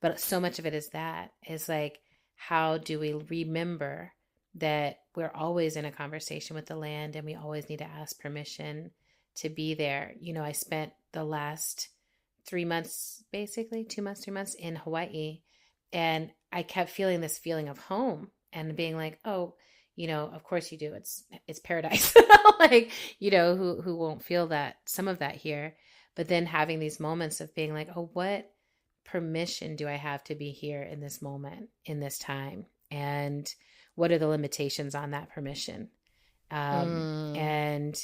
but so much of it is like, how do we remember that we're always in a conversation with the land and we always need to ask permission to be there. I spent the last 3 months, basically 2 months, 3 months in Hawaii, and I kept feeling this feeling of home and being like, oh, of course you do. It's paradise. Like, who won't feel some of that here, but then having these moments of being like, oh, what permission do I have to be here in this moment, in this time? And what are the limitations on that permission? And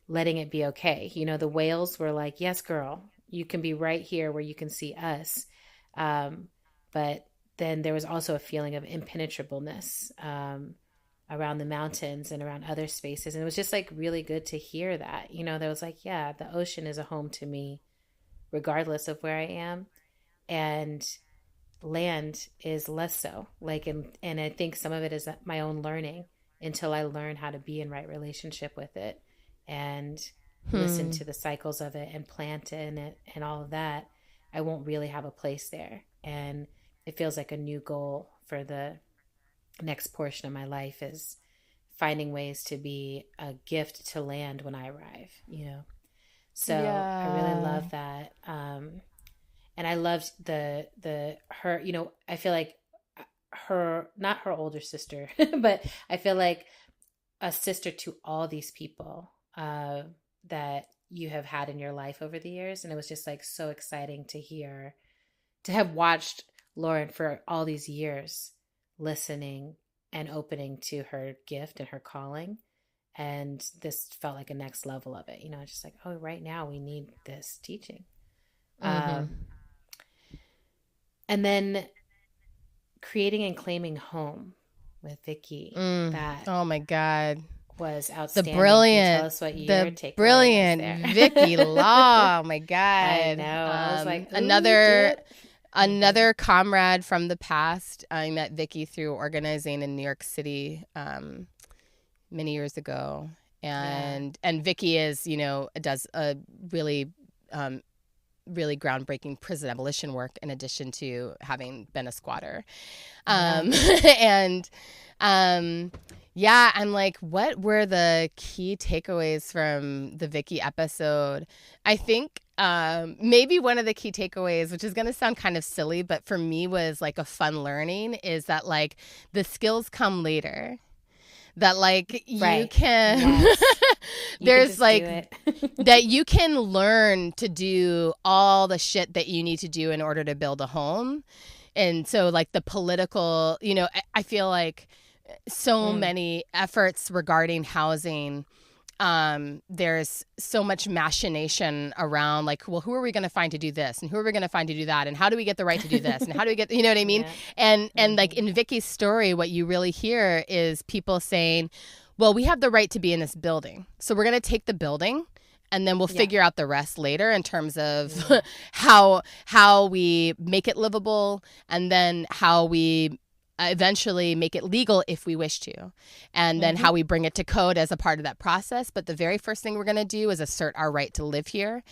letting it be okay. The whales were like, yes, girl, you can be right here where you can see us. But then there was also a feeling of impenetrableness around the mountains and around other spaces. And it was just like really good to hear that, there was like, yeah, the ocean is a home to me, regardless of where I am. And land is less so. Like, and I think some of it is my own learning until I learn how to be in right relationship with it and listen to the cycles of it and plant in it and all of that, I won't really have a place there. And it feels like a new goal for the next portion of my life is finding ways to be a gift to land when I arrive, So I really love that. And I loved her, I feel like her, not her older sister, but I feel like a sister to all these people that you have had in your life over the years. And it was just like so exciting to have watched Lauren for all these years, listening and opening to her gift and her calling, And this felt like a next level of it, just like, oh, right now we need this teaching. And then creating and claiming home with Vicky. That oh my God. Was outstanding. Tell us what your takeaway was there. Vicky Law. Oh my God. I know. I was like, another comrade from the past. I met Vicky through organizing in New York City many years ago. And Vicky is, does a really really groundbreaking prison abolition work in addition to having been a squatter. I'm like, what were the key takeaways from the Vicky episode? I think maybe one of the key takeaways, which is going to sound kind of silly, but for me was like a fun learning, is that like the skills come later. That like you can there's like that you can learn to do all the shit that you need to do in order to build a home. And so like the political, I feel like so many efforts regarding housing, there's so much machination around like, well, who are we going to find to do this? And who are we going to find to do that? And how do we get the right to do this? And how do we get, you know what I mean? Yeah. And like in Vicky's story, what you really hear is people saying, well, we have the right to be in this building. So we're going to take the building and then we'll figure out the rest later in terms of how we make it livable and then how we eventually make it legal if we wish to, and then how we bring it to code as a part of that process. But the very first thing we're going to do is assert our right to live here.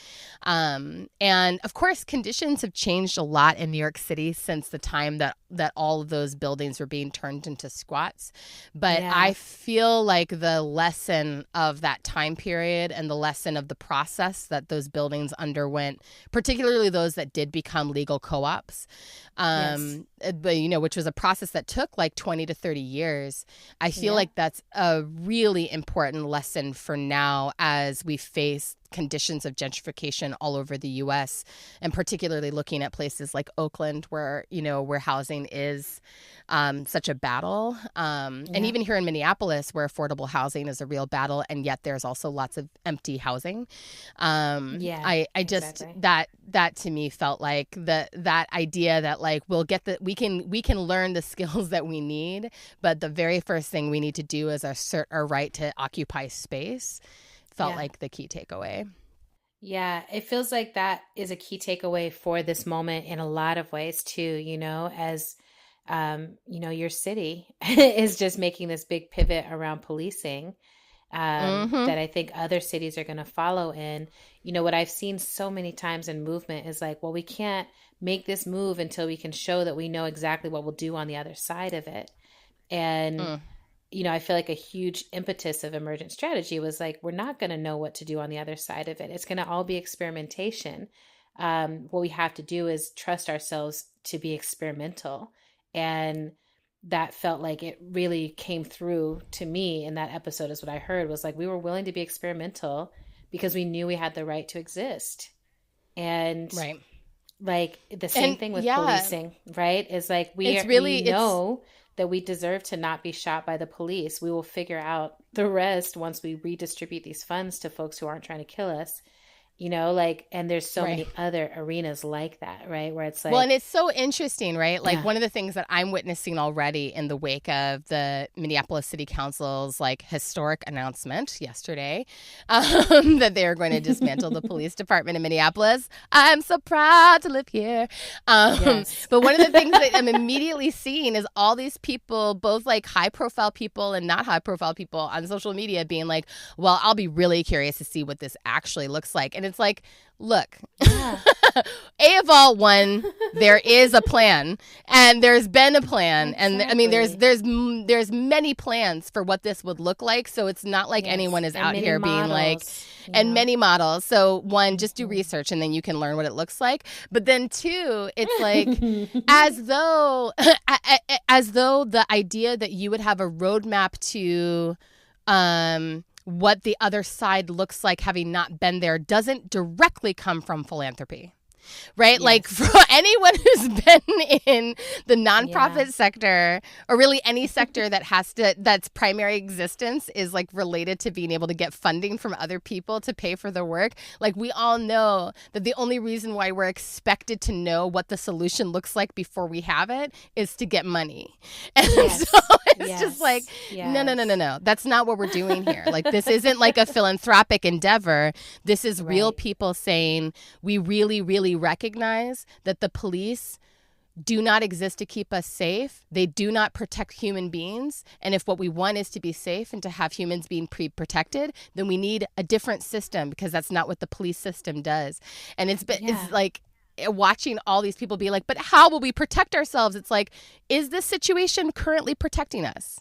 And of course, conditions have changed a lot in New York City since the time that all of those buildings were being turned into squats. But I feel like the lesson of that time period and the lesson of the process that those buildings underwent, particularly those that did become legal co-ops, but, which was a process that took like 20 to 30 years. I feel like that's a really important lesson for now as we face conditions of gentrification all over the U.S. and particularly looking at places like Oakland where housing is such a battle. And even here in Minneapolis where affordable housing is a real battle and yet there's also lots of empty housing. I just that to me felt like that idea that like we'll get we can learn the skills that we need, but the very first thing we need to do is assert our right to occupy space. Felt like the key takeaway. Yeah, it feels like that is a key takeaway for this moment in a lot of ways too, as your city is just making this big pivot around policing that I think other cities are going to follow in. What I've seen so many times in movement is like, well, we can't make this move until we can show that we know exactly what we'll do on the other side of it. And I feel like a huge impetus of emergent strategy was like, we're not going to know what to do on the other side of it. It's going to all be experimentation. What we have to do is trust ourselves to be experimental. And that felt like it really came through to me in that episode is what I heard was like, we were willing to be experimental because we knew we had the right to exist. And like the same thing with policing, right? Is like, we know that we deserve to not be shot by the police. We will figure out the rest once we redistribute these funds to folks who aren't trying to kill us. And there's so many other arenas like that, right? Where it's like, well, and it's so interesting, right? Like one of the things that I'm witnessing already in the wake of the Minneapolis City Council's like historic announcement yesterday that they are going to dismantle the police department in Minneapolis. I'm so proud to live here. But one of the things that I'm immediately seeing is all these people, both like high profile people and not high profile people on social media being like, well, I'll be really curious to see what this actually looks like. And it's like, look, A of all, one, there is a plan, and there's been a plan, and I mean, there's many plans for what this would look like. So it's not like anyone is out here being like, and many models. So one, just do research, and then you can learn what it looks like. But then two, it's like as though the idea that you would have a roadmap to what the other side looks like having not been there doesn't directly come from philanthropy. right? Yes. Like for anyone who's been in the nonprofit sector, or really any sector that that's primary existence is like related to being able to get funding from other people to pay for the work. Like we all know that the only reason why we're expected to know what the solution looks like before we have it is to get money. And so it's just like, no. That's not what we're doing here. Like this isn't like a philanthropic endeavor. This is real people saying, we really, really recognize that the police do not exist to keep us safe. They do not protect human beings. And if what we want is to be safe and to have humans being protected, then we need a different system, because that's not what the police system does. And it's like watching all these people be like, but how will we protect ourselves? It's like, is this situation currently protecting us?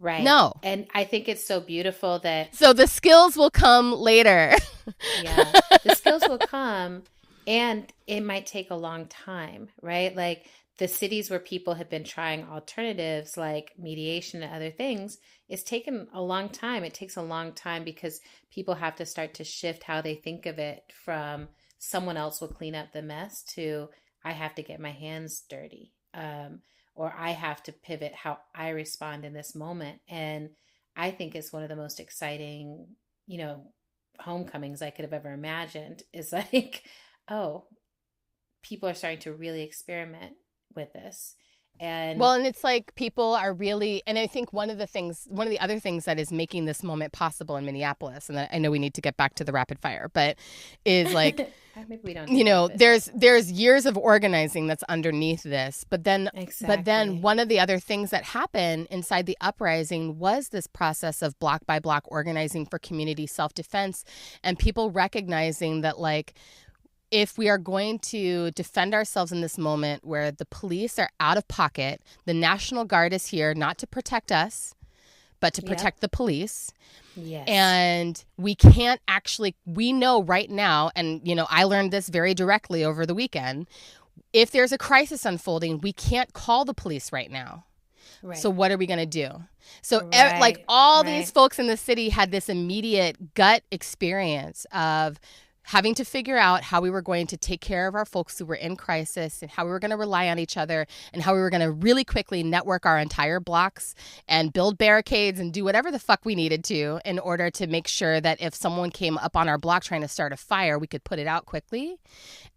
Right. No. And I think it's so beautiful that... So the skills will come later. Yeah. The skills will come, and it might take a long time, right? Like the cities where people have been trying alternatives like mediation and other things, it's taken a long time. It takes a long time because people have to start to shift how they think of it from someone else will clean up the mess to I have to get my hands dirty. Or I have to pivot how I respond in this moment. And I think it's one of the most exciting, homecomings I could have ever imagined, is like, oh, people are starting to really experiment with this. And it's like people are really, and I think one of the other things that is making this moment possible in Minneapolis, and I know we need to get back to the rapid fire, but is like, maybe we don't. There's years of organizing that's underneath this, but then one of the other things that happened inside the uprising was this process of block by block organizing for community self-defense, and people recognizing that like, if we are going to defend ourselves in this moment where the police are out of pocket, the National Guard is here not to protect us, but to protect the police. Yes. And we know right now, and I learned this very directly over the weekend, if there's a crisis unfolding, we can't call the police right now. Right. So what are we going to do? So these folks in the city had this immediate gut experience of having to figure out how we were going to take care of our folks who were in crisis, and how we were going to rely on each other, and how we were going to really quickly network our entire blocks and build barricades and do whatever the fuck we needed to in order to make sure that if someone came up on our block trying to start a fire, we could put it out quickly.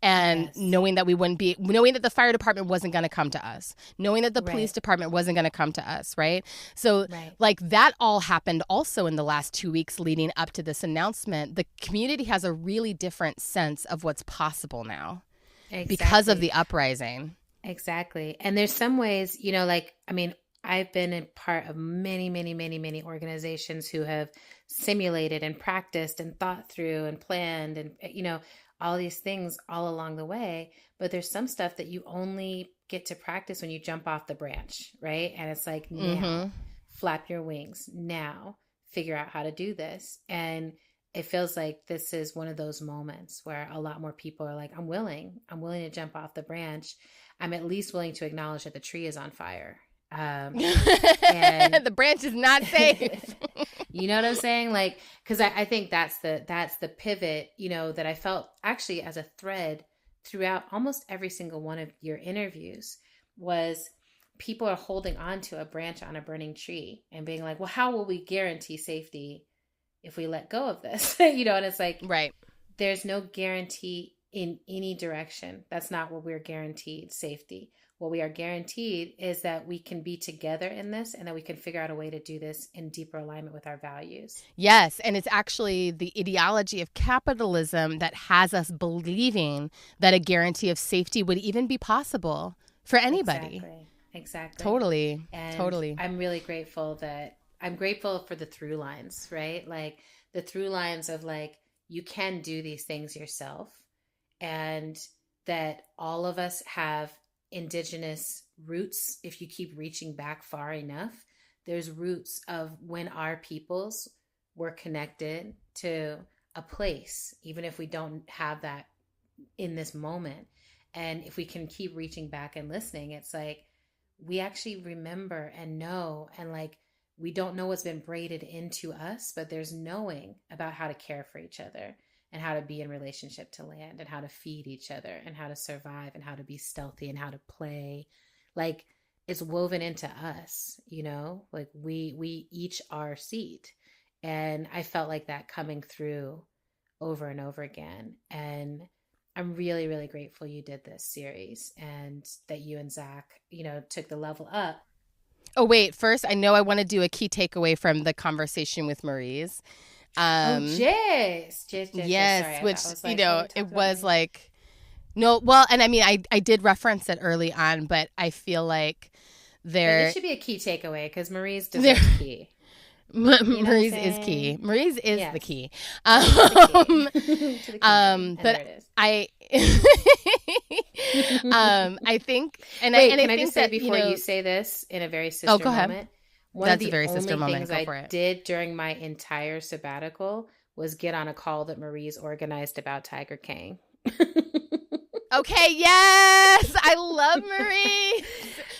And knowing that the fire department wasn't going to come to us, knowing that the police department wasn't going to come to us, right? So like that all happened also in the last 2 weeks leading up to this announcement. The community has a really different sense of what's possible now because of the uprising. Exactly. And there's some ways, I've been a part of many, many, many, many organizations who have simulated and practiced and thought through and planned and, all these things all along the way. But there's some stuff that you only get to practice when you jump off the branch, right? And it's like, now, flap your wings, now, figure out how to do this. And it feels like this is one of those moments where a lot more people are like, I'm willing to jump off the branch. I'm at least willing to acknowledge that the tree is on fire. And the branch is not safe. You know what I'm saying? Like, because I think that's the pivot, that I felt actually as a thread throughout almost every single one of your interviews was people are holding on to a branch on a burning tree and being like, well, how will we guarantee safety if we let go of this? And it's like, there's no guarantee in any direction. That's not what we're guaranteed, safety. What we are guaranteed is that we can be together in this, and that we can figure out a way to do this in deeper alignment with our values. Yes. And it's actually the ideology of capitalism that has us believing that a guarantee of safety would even be possible for anybody. Exactly. Totally. And totally. I'm really grateful for the through lines, right? Like the through lines of like, you can do these things yourself, and that all of us have indigenous roots. If you keep reaching back far enough, there's roots of when our peoples were connected to a place, even if we don't have that in this moment. And if we can keep reaching back and listening, it's like we actually remember and know, and like we don't know what's been braided into us, but there's knowing about how to care for each other. and how to be in relationship to land and how to feed each other and how to survive and how to be stealthy and how to play. Like, it's woven into us, you know, like we each are seed. And I felt like that coming through over and over again. And I'm really, really grateful you did this series and that you and Zach, you know, took the level up. Oh, wait, first, I know I want to do a key takeaway from the conversation with Marie's. Yes, sorry, which, you know, it was like, no, well, and I mean, I did reference it early on, but I feel like this should be a key takeaway because Marie's deserves key. Marie's is key. Marie's is the key. But I think, and wait, can I think just say before you say this in a very sister moment? That's a very sister moment. Go for it. Did during my entire sabbatical was get on a call that Marie's organized about Tiger King. Okay, yes, I love Marie.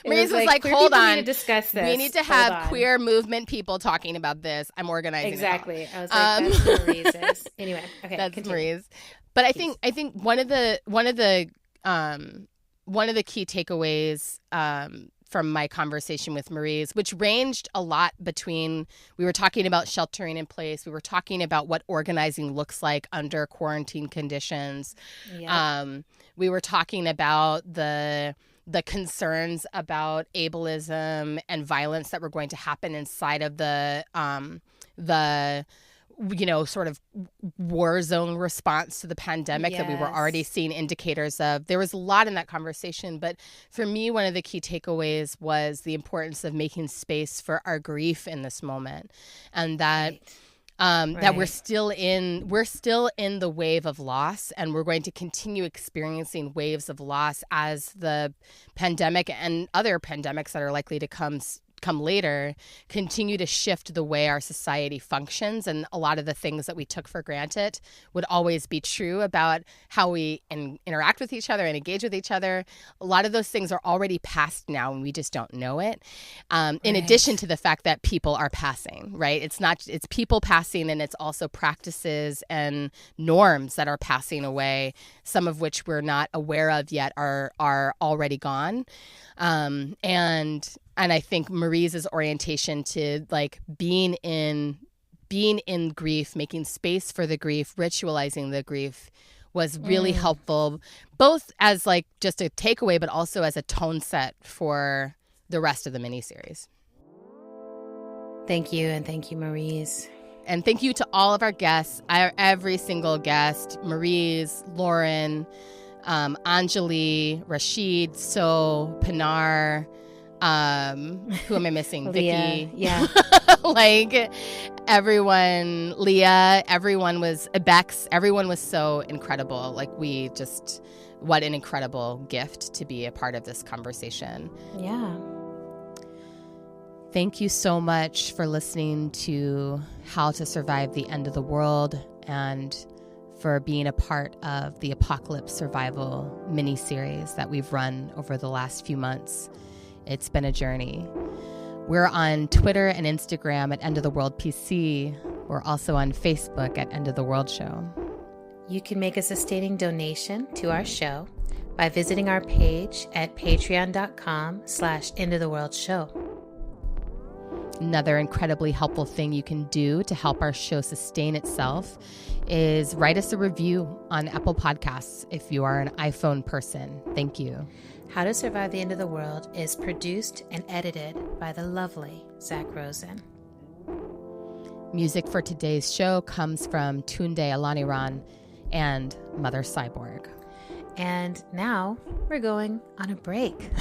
Marie's was like, hold on, need to discuss this. We need to have queer movement people talking about this. I'm organizing. Exactly. I was like, that's Marie's. Anyway, okay, that's continue. Marie's. But I think one of the key takeaways from my conversation with Marie's, which ranged a lot between, we were talking about sheltering in place, we were talking about what organizing looks like under quarantine conditions. Yep. We were talking about the concerns about ableism and violence that were going to happen inside of the you know, sort of war zone response to the pandemic that we were already seeing indicators of. There was a lot in that conversation, but for me, one of the key takeaways was the importance of making space for our grief in this moment, and that that we're still in the wave of loss, and we're going to continue experiencing waves of loss as the pandemic and other pandemics that are likely to come later continue to shift the way our society functions. And a lot of the things that we took for granted would always be true about how we interact with each other and engage with each other. A lot of those things are already past now, and we just don't know it. In addition to the fact that people are passing, right? It's people passing, and it's also practices and norms that are passing away, some of which we're not aware of yet are already gone. And I think Marie's orientation to like being in grief, making space for the grief, ritualizing the grief was really helpful, both as like just a takeaway, but also as a tone set for the rest of the miniseries. Thank you. And thank you, Marie's. And thank you to all of our guests, every single guest, Marie's, Lauren, Anjali, Rashid, So, Pinar, who am I missing? Vicky. Yeah. Like everyone, Leah, everyone was, Bex, everyone was so incredible. Like what an incredible gift to be a part of this conversation. Yeah. Thank you so much for listening to How to Survive the End of the World, and for being a part of the Apocalypse Survival mini-series that we've run over the last few months. It's been a journey. We're on Twitter and Instagram at End of the World PC. We're also on Facebook at End of the World Show. You can make a sustaining donation to our show by visiting our page at patreon.com/endoftheworldshow. Another incredibly helpful thing you can do to help our show sustain itself is write us a review on Apple Podcasts if you are an iPhone person. Thank you. How to Survive the End of the World is produced and edited by the lovely Zach Rosen. Music for today's show comes from Tunde Alaniran and Mother Cyborg. And now we're going on a break.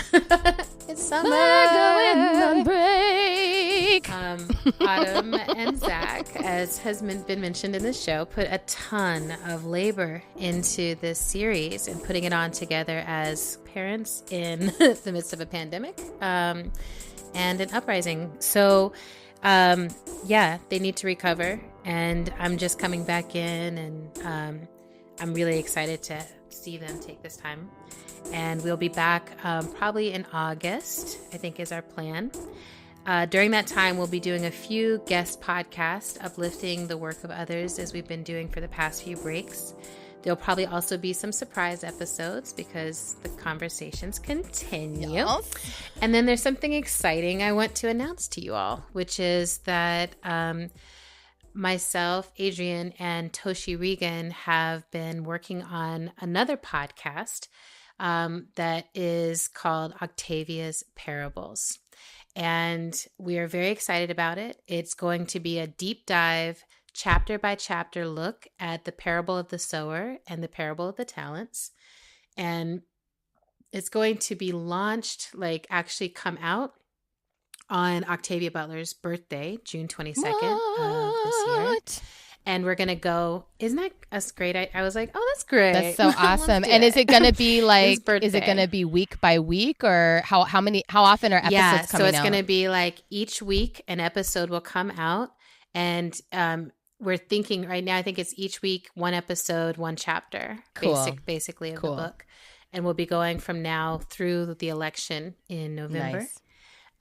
It's summer. We're going on break. Autumn and Zach, as has been mentioned in the show, put a ton of labor into this series and putting it on together as parents in the midst of a pandemic and an uprising. So, they need to recover. And I'm just coming back in, and I'm really excited to see them take this time. And we'll be back probably in August, I think is our plan. During that time, we'll be doing a few guest podcasts, uplifting the work of others as we've been doing for the past few breaks. There'll probably also be some surprise episodes because the conversations continue. Yes. And then there's something exciting I want to announce to you all, which is that myself, Adrienne, and Toshi Regan have been working on another podcast that is called Octavia's Parables. And we are very excited about it. It's going to be a deep dive, chapter by chapter look at the parable of the sower and the parable of the talents. And it's going to be launched, actually come out on Octavia Butler's birthday, June 22nd of this year. And we're going to go, isn't that great? I was like, oh, that's great. That's so awesome. And is it going to be is it going to be week by week, or how often are episodes coming out? So it's going to be each week an episode will come out. And we're thinking right now, I think it's each week, one episode, one chapter, basically of the book. And we'll be going from now through the election in November.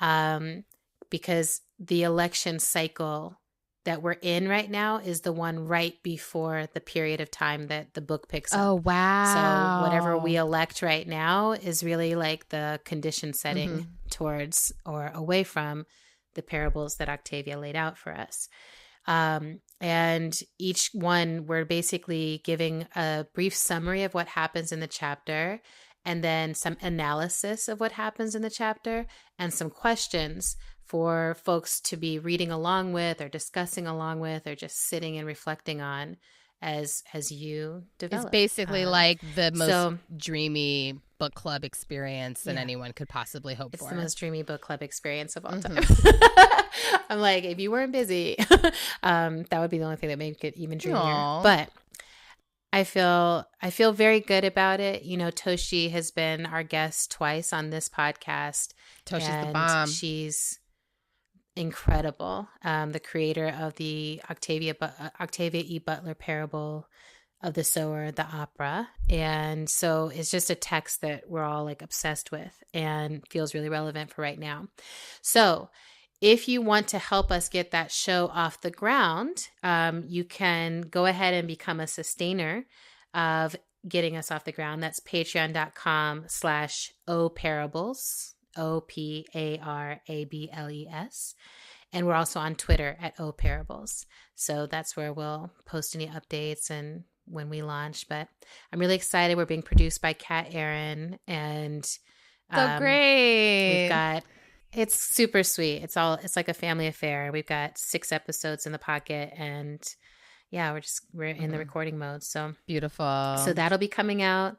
Nice. Because the election cycle that we're in right now is the one right before the period of time that the book picks up. Oh, wow. So whatever we elect right now is really the condition setting towards or away from the parables that Octavia laid out for us. And each one, we're basically giving a brief summary of what happens in the chapter, and then some analysis of what happens in the chapter, and some questions for folks to be reading along with or discussing along with or just sitting and reflecting on as you develop. It's basically the most dreamy book club experience that anyone could possibly hope for. It's the most dreamy book club experience of all time. I'm if you weren't busy, that would be the only thing that made it even dreamier. Aww. But I feel very good about it. Toshi has been our guest twice on this podcast. Toshi's the bomb. She's incredible. The creator of the Octavia E. Butler parable of the sower, the opera. And so it's just a text that we're all obsessed with and feels really relevant for right now. So if you want to help us get that show off the ground, you can go ahead and become a sustainer of getting us off the ground. That's patreon.com/oparables, OPARABLES. And we're also on Twitter at oparables. So that's where we'll post any updates and when we launch. But I'm really excited. We're being produced by Kat Aaron. And so great. It's super sweet. It's like a family affair. We've got 6 episodes in the pocket, and we're in the recording mode. So beautiful. So that'll be coming out.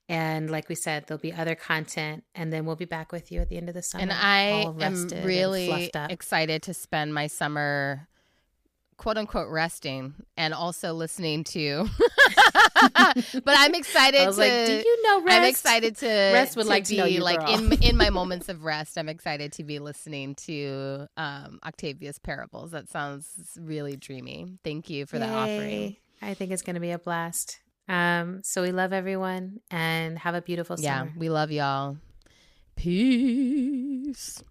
And like we said, there'll be other content, and then we'll be back with you at the end of the summer. And I am really excited to spend my summer, quote unquote, resting and also listening to. But I'm excited. I was do you know rest? I'm excited to rest would to to know you, in my moments of rest. I'm excited to be listening to Octavia's Parables. That sounds really dreamy. Thank you for that offering. I think it's going to be a blast. So we love everyone and have a beautiful summer. Yeah, we love y'all. Peace.